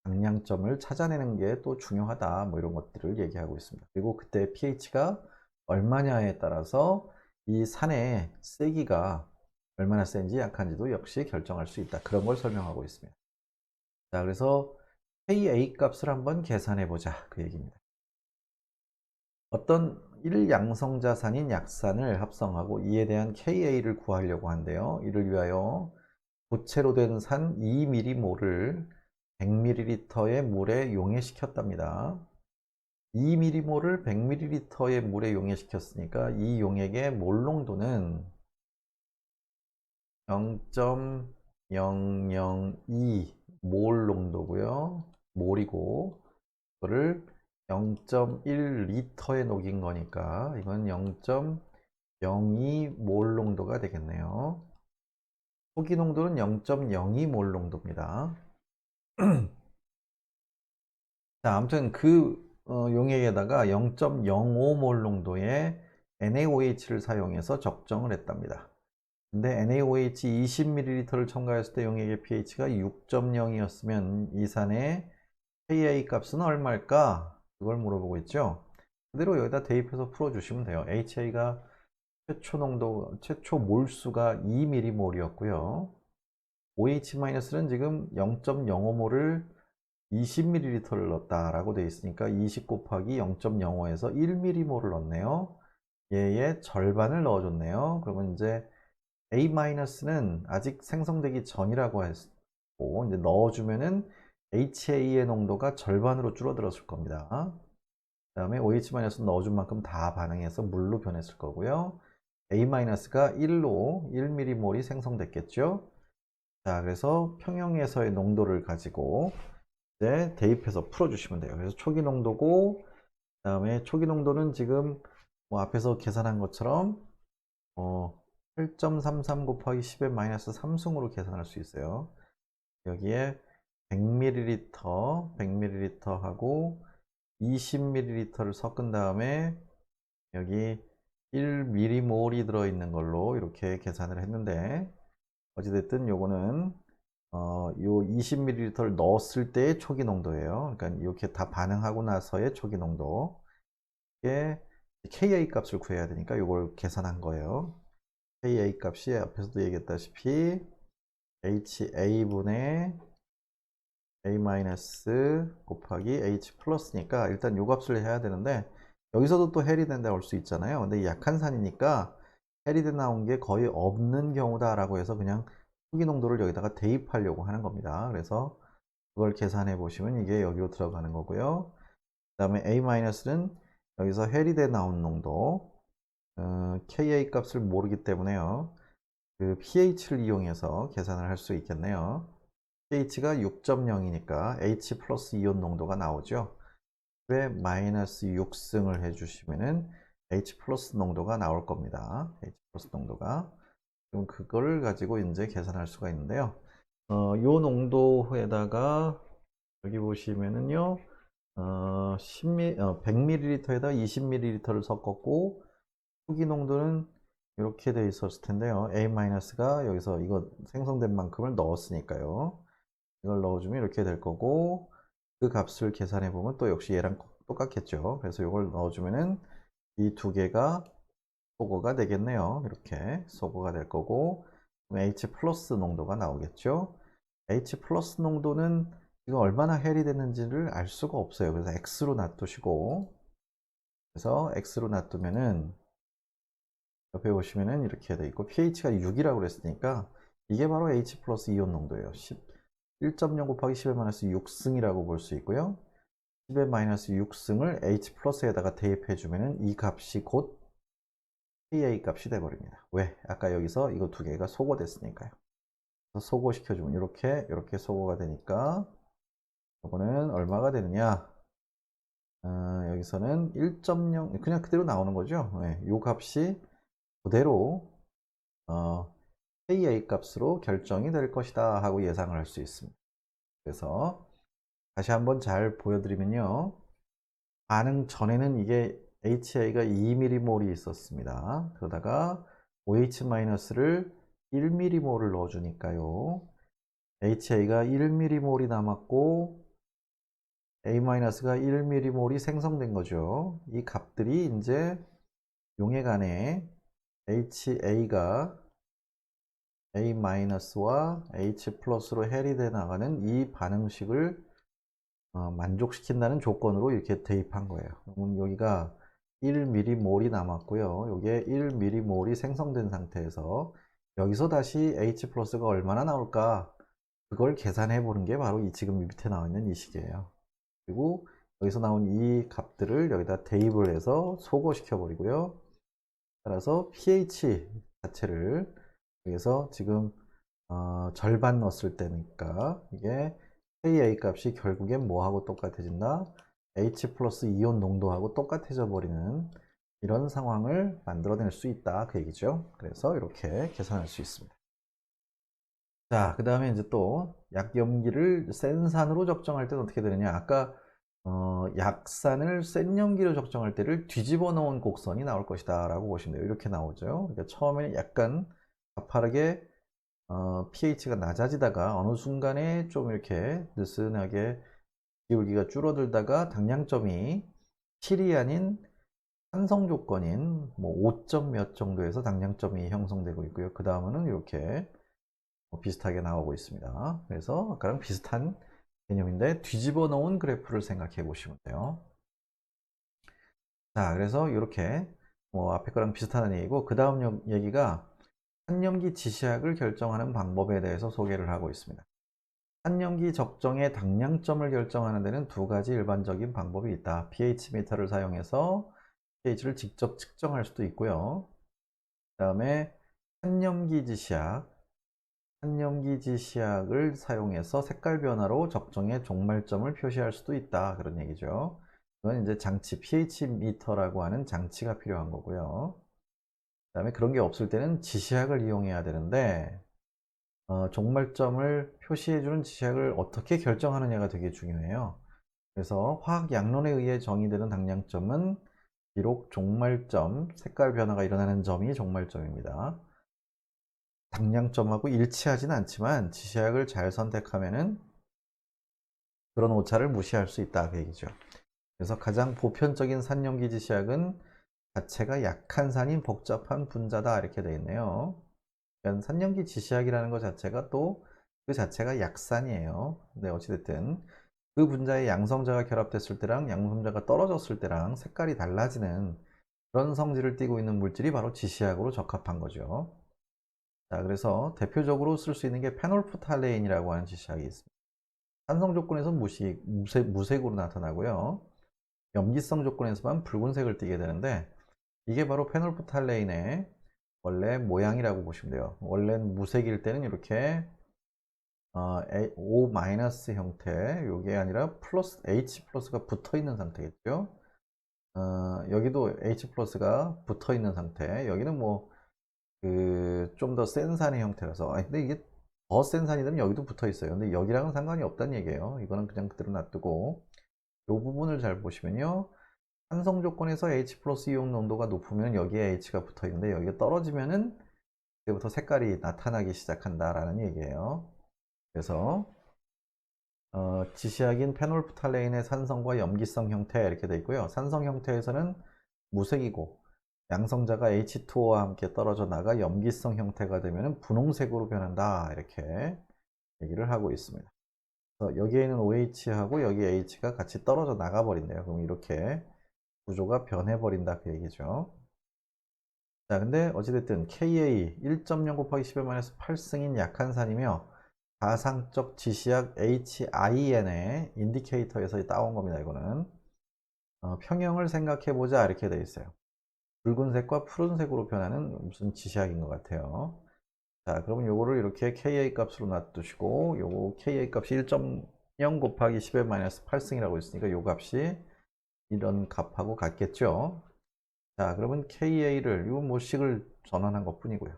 당량점을 찾아내는 게 또 중요하다, 뭐 이런 것들을 얘기하고 있습니다. 그리고 그때 pH가 얼마냐에 따라서 이 산의 세기가 얼마나 센지 약한지도 역시 결정할 수 있다, 그런 걸 설명하고 있습니다. 자, 그래서 KA 값을 한번 계산해 보자, 그 얘기입니다. 어떤 1양성자산인 약산을 합성하고 이에 대한 KA를 구하려고 한대요. 이를 위하여 고체로 된 산 2mm몰을 100ml의 물에 용해시켰답니다. 2mm몰을 100ml의 물에 용해시켰으니까 이 용액의 몰 농도는 0.002 몰 농도고요. 몰이고, 그거를 0.1리터에 녹인 거니까 이건 0.02 몰 농도가 되겠네요. 초기 농도는 0.02 몰 농도입니다. 자, 아무튼 그 용액에다가 0.05 몰 농도의 NaOH를 사용해서 적정을 했답니다. 근데 NaOH 20ml를 첨가했을 때 용액의 pH가 6.0이었으면 이 산의 KA 값은 얼마일까? 그걸 물어보고 있죠. 그대로 여기다 대입해서 풀어주시면 돼요. HA가 최초 몰수가 2mm몰이었고요. OH-는 지금 0.05몰을 20ml를 넣었다라고 되어 있으니까 20 곱하기 0.05에서 1mm몰을 넣었네요. 얘의 절반을 넣어줬네요. 그러면 이제 A-는 아직 생성되기 전이라고 했고, 이제 넣어주면은 HA의 농도가 절반으로 줄어들었을 겁니다. 그 다음에 OH- 넣어준 만큼 다 반응해서 물로 변했을 거고요. A-가 1로 1mm몰이 생성됐겠죠. 자, 그래서 평형에서의 농도를 가지고 이제 대입해서 풀어주시면 돼요. 그래서 초기 농도고, 그 다음에 초기 농도는 지금 뭐 앞에서 계산한 것처럼 8.33 곱하기 10의 마이너스 3승으로 계산할 수 있어요. 여기에 100ml 하고 20ml를 섞은 다음에 여기 1mm몰이 들어있는 걸로 이렇게 계산을 했는데, 어찌됐든 요거는 요 20ml를 넣었을 때의 초기 농도예요. 그러니까 이렇게 다 반응하고 나서의 초기 농도. 이게 KA 값을 구해야 되니까 요걸 계산한 거예요. KA 값이 앞에서도 얘기했다시피 HA분의 A- 곱하기 H 플러스니까 일단 요 값을 해야 되는데, 여기서도 또 해리덴 나올 수 있잖아요. 근데 약한 산이니까 해리덴 나온 게 거의 없는 경우다 라고 해서 그냥 초기 농도를 여기다가 대입하려고 하는 겁니다. 그래서 그걸 계산해 보시면 이게 여기로 들어가는 거고요. 그 다음에 A-는 여기서 해리덴 나온 농도, KA 값을 모르기 때문에요, 그 pH를 이용해서 계산을 할 수 있겠네요. pH가 6.0이니까 H 플러스 이온 농도가 나오죠. 왜 마이너스 6승을 해주시면은 H 플러스 농도가 나올 겁니다. H 플러스 농도가. 그럼 그거를 가지고 이제 계산할 수가 있는데요. 요 농도에다가 여기 보시면은요, 100ml에다 20ml를 섞었고, 초기 농도는 이렇게 돼 있었을 텐데요. A-가 여기서 이거 생성된 만큼을 넣었으니까요. 이걸 넣어주면 이렇게 될 거고, 그 값을 계산해 보면 또 역시 얘랑 똑같겠죠. 그래서 이걸 넣어주면은 이 두 개가 소거가 되겠네요. 이렇게 소거가 될 거고, 그럼 H 플러스 농도가 나오겠죠. H 플러스 농도는 이거 얼마나 헬이 됐는지를 알 수가 없어요. 그래서 X로 놔두시고, 그래서 X로 놔두면은 옆에 보시면은 이렇게 돼 있고, pH가 6이라고 그랬으니까 이게 바로 H 플러스 이온 농도예요. 1.0 곱하기 10의 마이너스 6승이라고 볼 수 있고요. 10의 마이너스 6승을 H 플러스에다가 대입해 주면은 이 값이 곧 KA 값이 돼버립니다. 왜? 아까 여기서 이거 두 개가 소거됐으니까요. 소거시켜주면 이렇게 소거가 되니까 이거는 얼마가 되느냐? 여기서는 1.0 그냥 그대로 나오는 거죠. 네, 이 값이 그대로 KA 값으로 결정이 될 것이다 하고 예상을 할 수 있습니다. 그래서 다시 한번 잘 보여드리면요. 반응 전에는 이게 HA가 2mm몰이 있었습니다. 그러다가 OH-를 1mm몰을 넣어주니까요. HA가 1mm몰이 남았고 A-가 1mm몰이 생성된 거죠. 이 값들이 이제 용해간에 HA가 A-와 H+로 해리돼 나가는 이 반응식을 만족시킨다는 조건으로 이렇게 대입한 거예요. 그러면 여기가 1mm몰이 남았고요. 여기에 1mm몰이 생성된 상태에서 여기서 다시 H+가 얼마나 나올까? 그걸 계산해 보는 게 바로 이 지금 밑에 나와 있는 이 식이에요. 그리고 여기서 나온 이 값들을 여기다 대입을 해서 소거시켜 버리고요. 따라서 pH 자체를 여기서 지금 절반 넣었을 때니까 이게 KA 값이 결국엔 뭐하고 똑같아진다? H 플러스 이온 농도하고 똑같아져 버리는 이런 상황을 만들어낼 수 있다 그 얘기죠. 그래서 이렇게 계산할 수 있습니다. 자, 그 다음에 이제 또 약염기를 센 산으로 적정할 때는 어떻게 되느냐? 아까 약산을 센 염기로 적정할 때를 뒤집어 놓은 곡선이 나올 것이다 라고 보시면 돼요. 이렇게 나오죠. 그러니까 처음에는 약간 가파르게 pH가 낮아지다가 어느 순간에 좀 이렇게 느슨하게 기울기가 줄어들다가 당량점이 7이 아닌 산성 조건인 뭐 5점 몇 정도에서 당량점이 형성되고 있고요. 그 다음은 이렇게 비슷하게 나오고 있습니다. 그래서 아까랑 비슷한 개념인데 뒤집어 놓은 그래프를 생각해 보시면 돼요. 자, 그래서 이렇게 뭐 앞에 거랑 비슷하다는 얘기고 그 다음 얘기가 한염기 지시약을 결정하는 방법에 대해서 소개를 하고 있습니다. 한염기 적정의 당량점을 결정하는 데는 두 가지 일반적인 방법이 있다. pH 미터를 사용해서 pH를 직접 측정할 수도 있고요. 그 다음에 한염기 지시약을 사용해서 색깔 변화로 적정의 종말점을 표시할 수도 있다. 그런 얘기죠. 그건 이제 장치, pH 미터라고 하는 장치가 필요한 거고요. 그 다음에 그런 게 없을 때는 지시약을 이용해야 되는데, 종말점을 표시해주는 지시약을 어떻게 결정하느냐가 되게 중요해요. 그래서 화학 양론에 의해 정의되는 당량점은 비록 종말점, 색깔 변화가 일어나는 점이 종말점입니다. 당량점하고 일치하진 않지만 지시약을 잘 선택하면은 그런 오차를 무시할 수 있다 그 얘기죠. 그래서 가장 보편적인 산염기 지시약은 자체가 약한 산인 복잡한 분자다 이렇게 되어 있네요. 그러니까 산염기 지시약이라는 것 자체가 또 그 자체가 약산이에요. 근데 어찌됐든 그 분자의 양성자가 결합됐을 때랑 양성자가 떨어졌을 때랑 색깔이 달라지는 그런 성질을 띠고 있는 물질이 바로 지시약으로 적합한 거죠. 자, 그래서 대표적으로 쓸 수 있는 게 페놀프탈레인이라고 하는 지시약이 있습니다. 산성 조건에서 무색으로 나타나고요. 염기성 조건에서만 붉은색을 띠게 되는데 이게 바로 페놀프탈레인의 원래 모양이라고 보시면 돼요. 원래는 무색일 때는 이렇게 O- 형태, 이게 아니라 플러스 H 플러스가 붙어 있는 상태겠죠. 여기도 H 플러스가 붙어 있는 상태. 여기는 뭐 그 좀 더 센 산의 형태라서. 아니, 근데 이게 더 센 산이 되면 여기도 붙어 있어요. 근데 여기랑은 상관이 없다는 얘기예요. 이거는 그냥 그대로 놔두고. 부분을 잘 보시면요. 산성 조건에서 H 플러스 이온 농도가 높으면 여기에 H가 붙어 있는데 여기가 떨어지면은 이제부터 색깔이 나타나기 시작한다라는 얘기예요. 그래서 지시약인 페놀프탈레인의 산성과 염기성 형태 이렇게 되어 있고요. 산성 형태에서는 무색이고 양성자가 H2O와 함께 떨어져 나가 염기성 형태가 되면 분홍색으로 변한다 이렇게 얘기를 하고 있습니다. 그래서 여기에는 OH하고 여기 H가 같이 떨어져 나가 버린대요. 그럼 이렇게 구조가 변해버린다 그 얘기죠. 자, 근데 어찌됐든 Ka 1.0 곱하기 10의 8승인 약한 산이며 가상적 지시약 HIN의 인디케이터에서 따온 겁니다. 이거는 평형을 생각해보자 이렇게 되어 있어요. 붉은색과 푸른색으로 변하는 무슨 지시약인 것 같아요. 자, 그러면 요거를 이렇게 Ka 값으로 놔두시고 요거 Ka 값이 1.0 곱하기 10의 8승이라고 있으니까 요 값이 이런 값하고 같겠죠. 자, 그러면 KA를 요 모식을 전환한 것 뿐이고요.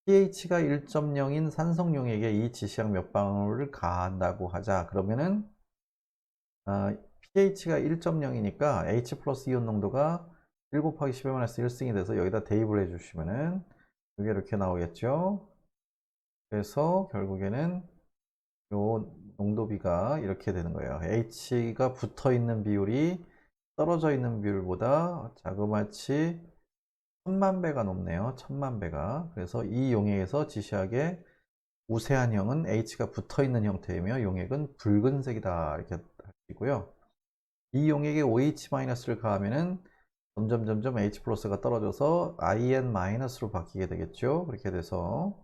pH가 1.0인 산성용액에 이 지시약 몇 방울을 가한다고 하자. 그러면은 pH가 1.0이니까 H 플러스 이온 농도가 1 곱하기 10의 1승이 돼서 여기다 대입을 해주시면은 이게 이렇게 나오겠죠. 그래서 결국에는 요 농도비가 이렇게 되는 거예요. H가 붙어 있는 비율이 떨어져 있는 비율보다 자그마치 1000만 배가 높네요. 1000만 배가. 그래서 이 용액에서 지시하게 우세한 형은 H가 붙어 있는 형태이며 용액은 붉은색이다. 이렇게 할 수 있고요. 이 용액에 OH-를 가하면은 점점 H 플러스가 떨어져서 IN-로 바뀌게 되겠죠. 그렇게 돼서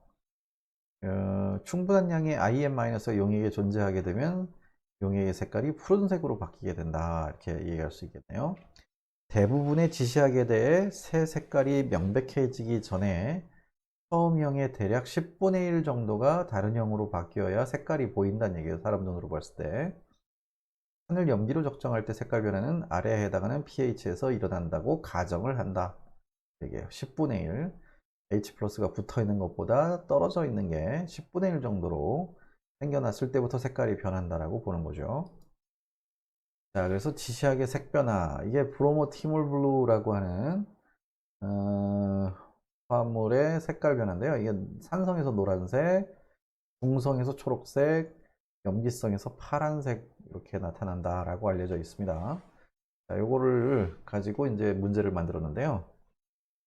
충분한 양의 IN- 용액에 존재하게 되면 용액의 색깔이 푸른색으로 바뀌게 된다. 이렇게 얘기할 수 있겠네요. 대부분의 지시약에 대해 새 색깔이 명백해지기 전에 처음형의 대략 10분의 1 정도가 다른 형으로 바뀌어야 색깔이 보인다는 얘기예요. 사람 눈으로 봤을 때. 하늘 염기로 적정할 때 색깔 변화는 아래에 해당하는 pH에서 일어난다고 가정을 한다. 이게 10분의 1. H 플러스가 붙어 있는 것보다 떨어져 있는 게 10분의 1 정도로 생겨났을 때부터 색깔이 변한다라고 보는 거죠. 자, 그래서 지시약의 색 변화. 이게 브로모티몰 블루라고 하는 화합물의 색깔 변화인데요. 이게 산성에서 노란색, 중성에서 초록색, 염기성에서 파란색 이렇게 나타난다라고 알려져 있습니다. 자, 요거를 가지고 이제 문제를 만들었는데요.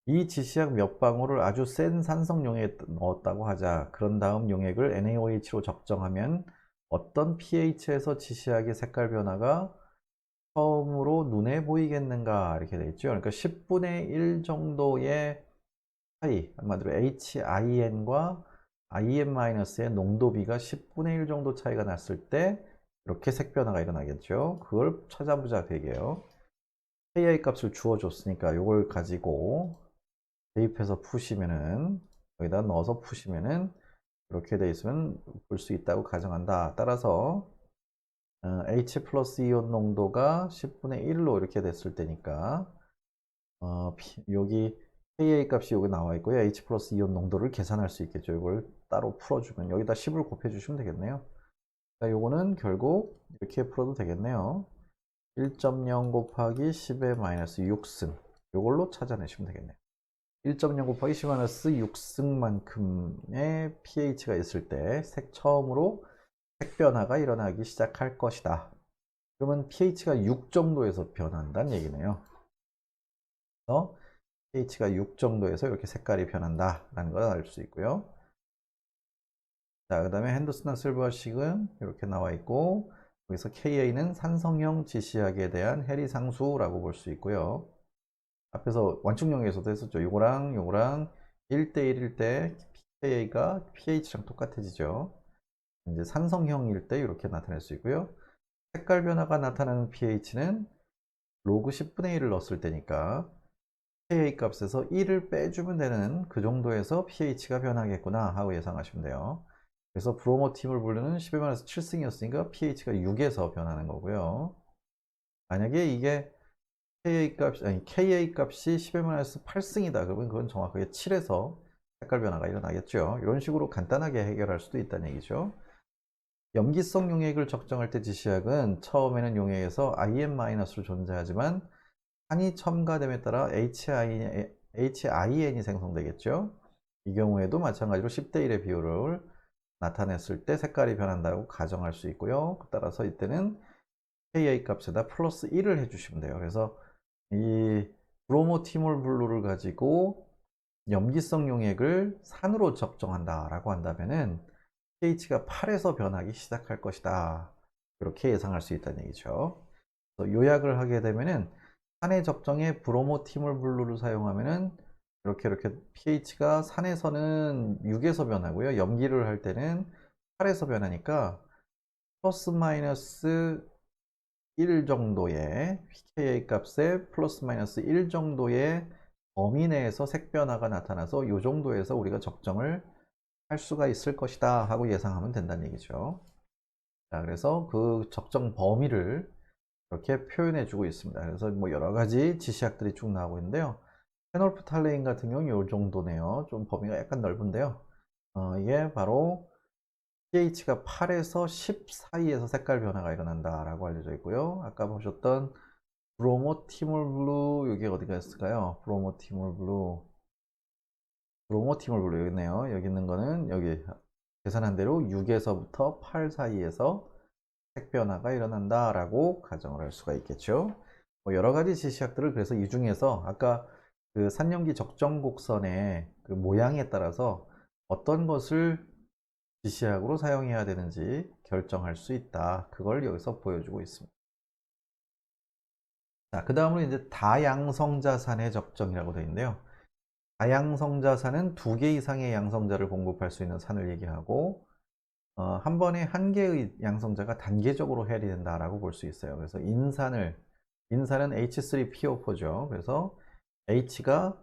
이 지시약 몇 방울을 아주 센 산성 용액에 넣었다고 하자. 그런 다음 용액을 NaOH로 적정하면 어떤 pH에서 지시약의 색깔 변화가 처음으로 눈에 보이겠는가 이렇게 되어 있죠. 그러니까 10분의 1 정도의 차이, 한마디로 HIN과 IN-의 농도비가 10분의 1 정도 차이가 났을 때 이렇게 색 변화가 일어나겠죠. 그걸 찾아보자 되게요. KI 값을 주어줬으니까 이걸 가지고 대입해서 푸시면은 여기다 넣어서 푸시면은 이렇게 돼 있으면 볼 수 있다고 가정한다. 따라서 H 플러스 이온 농도가 10분의 1로 이렇게 됐을 때니까 여기 KA 값이 여기 나와 있고요. H 플러스 이온 농도를 계산할 수 있겠죠. 이걸 따로 풀어주면 여기다 10을 곱해주시면 되겠네요. 자, 요거는 결국 이렇게 풀어도 되겠네요. 1.0 곱하기 10의 마이너스 6승 요걸로 찾아내시면 되겠네요. 1.0 곱하기 10 마이너스 6승만큼의 pH가 있을 때 처음으로 색 변화가 일어나기 시작할 것이다. 그러면 pH가 6 정도에서 변한다는 얘기네요. 그래서 pH가 6 정도에서 이렇게 색깔이 변한다라는 걸 알 수 있고요. 자, 그 다음에 핸더슨과 실버식은 이렇게 나와 있고 여기서 KA는 산성형 지시약에 대한 해리상수라고 볼 수 있고요. 앞에서 완충용에서도 했었죠. 요거랑 1대1일 때 KA가 pH랑 똑같아지죠. 이제 산성형일 때 이렇게 나타낼 수 있고요. 색깔 변화가 나타나는 pH는 로그 10분의 1을 넣었을 때니까 KA 값에서 1을 빼주면 되는 그 정도에서 pH가 변하겠구나 하고 예상하시면 돼요. 그래서 브로모팀을 부르는 11만에서 7승이었으니까 pH가 6에서 변하는 거고요. 만약에 이게 KA 값이 11만에서 8승이다. 그러면 그건 정확하게 7에서 색깔 변화가 일어나겠죠. 이런 식으로 간단하게 해결할 수도 있다는 얘기죠. 염기성 용액을 적정할 때 지시약은 처음에는 용액에서 IN-로 존재하지만 산이 첨가됨에 따라 HIN이 생성되겠죠. 이 경우에도 마찬가지로 10대 1의 비율을 나타냈을 때 색깔이 변한다고 가정할 수 있고요. 따라서 이때는 Ka 값에다 플러스 1을 해주시면 돼요. 그래서 이 브로모티몰 블루를 가지고 염기성 용액을 산으로 적정한다 라고 한다면은 pH가 8에서 변하기 시작할 것이다, 이렇게 예상할 수 있다는 얘기죠. 요약을 하게 되면은 산의 적정에 브로모티몰 블루를 사용하면은 이렇게 pH가 산에서는 6에서 변하고요, 염기를 할 때는 8에서 변하니까 플러스 마이너스 1 정도의 pKa 값에 플러스 마이너스 1 정도의 범위 내에서 색 변화가 나타나서 이 정도에서 우리가 적정을 할 수가 있을 것이다 하고 예상하면 된다는 얘기죠. 자, 그래서 그 적정 범위를 이렇게 표현해 주고 있습니다. 그래서 뭐 여러 가지 지시약들이 쭉 나오고 있는데요. 페놀프탈레인 같은 경우는 이 정도네요. 좀 범위가 약간 넓은데요. 이게 바로 pH가 8에서 10 사이에서 색깔 변화가 일어난다 라고 알려져 있고요. 아까 보셨던 브로모티몰 블루, 여기 어디가 있을까요? 브로모티몰 블루 여기 있네요. 여기 있는 거는 여기 계산한 대로 6에서부터 8 사이에서 색 변화가 일어난다 라고 가정을 할 수가 있겠죠. 뭐 여러 가지 지시약들을, 그래서 이 중에서 아까 그 산염기 적정 곡선의 그 모양에 따라서 어떤 것을 지시약으로 사용해야 되는지 결정할 수 있다, 그걸 여기서 보여주고 있습니다. 자, 그 다음으로 이제 다양성자산의 적정이라고 되어 있는데요. 다양성자산은 2개 이상의 양성자를 공급할 수 있는 산을 얘기하고, 한 번에 1개의 양성자가 단계적으로 해야 된다라고 볼 수 있어요. 그래서 인산은 H3PO4죠. 그래서 H가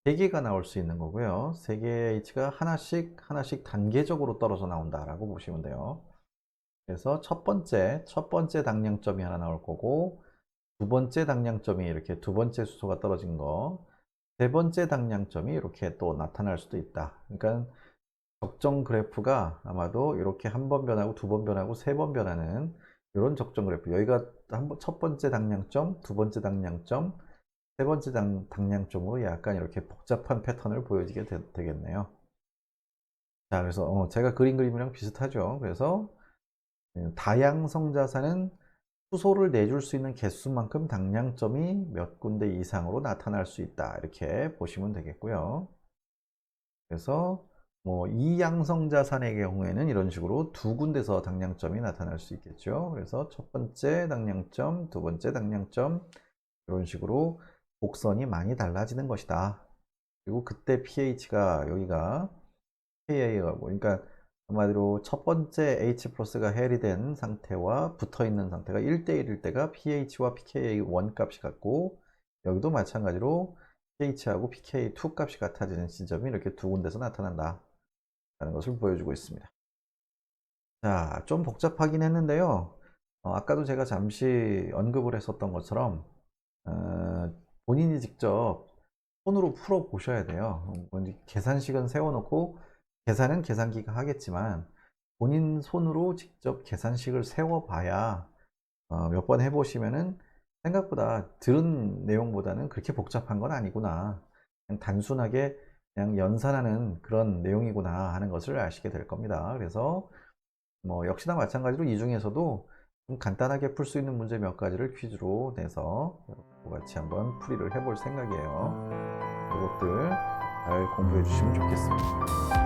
3개가 나올 수 있는 거고요. 3개의 H가 하나씩 단계적으로 떨어져 나온다라고 보시면 돼요. 그래서 첫 번째 당량점이 하나 나올 거고, 두 번째 당량점이 이렇게 두 번째 수소가 떨어진 거, 세 번째 당량점이 이렇게 또 나타날 수도 있다. 그러니까 적정 그래프가 아마도 이렇게 한 번 변하고 두 번 변하고 세 번 변하는 이런 적정 그래프, 여기가 첫 번째 당량점, 두 번째 당량점, 세 번째 당량점으로 약간 이렇게 복잡한 패턴을 보여지게 되겠네요. 자, 그래서 제가 그린 그림이랑 비슷하죠. 그래서 다양성자산은 수소를 내줄 수 있는 개수만큼 당량점이 몇 군데 이상으로 나타날 수 있다, 이렇게 보시면 되겠고요. 그래서 뭐 이양성자산의 경우에는 이런 식으로 두 군데서 당량점이 나타날 수 있겠죠. 그래서 첫 번째 당량점, 두 번째 당량점, 이런 식으로 곡선이 많이 달라지는 것이다. 그리고 그때 pH가 여기가 pKa가 그러니까 한마디로 첫 번째 H 플러스가 해리된 상태와 붙어 있는 상태가 1대1일 때가 pH와 pKa 1 값이 같고, 여기도 마찬가지로 pH하고 pKa 2 값이 같아지는 지점이 이렇게 두 군데서 나타난다 라는 것을 보여주고 있습니다. 자, 좀 복잡하긴 했는데요. 아까도 제가 잠시 언급을 했었던 것처럼 본인이 직접 손으로 풀어 보셔야 돼요. 계산식은 세워놓고 계산은 계산기가 하겠지만 본인 손으로 직접 계산식을 세워봐야 몇 번 해보시면은 생각보다 들은 내용보다는 그렇게 복잡한 건 아니구나, 그냥 단순하게 그냥 연산하는 그런 내용이구나 하는 것을 아시게 될 겁니다. 그래서 뭐 역시나 마찬가지로 이 중에서도 좀 간단하게 풀 수 있는 문제 몇 가지를 퀴즈로 내서 같이 한번 풀이를 해볼 생각이에요. 이것들 잘 공부해 주시면 좋겠습니다.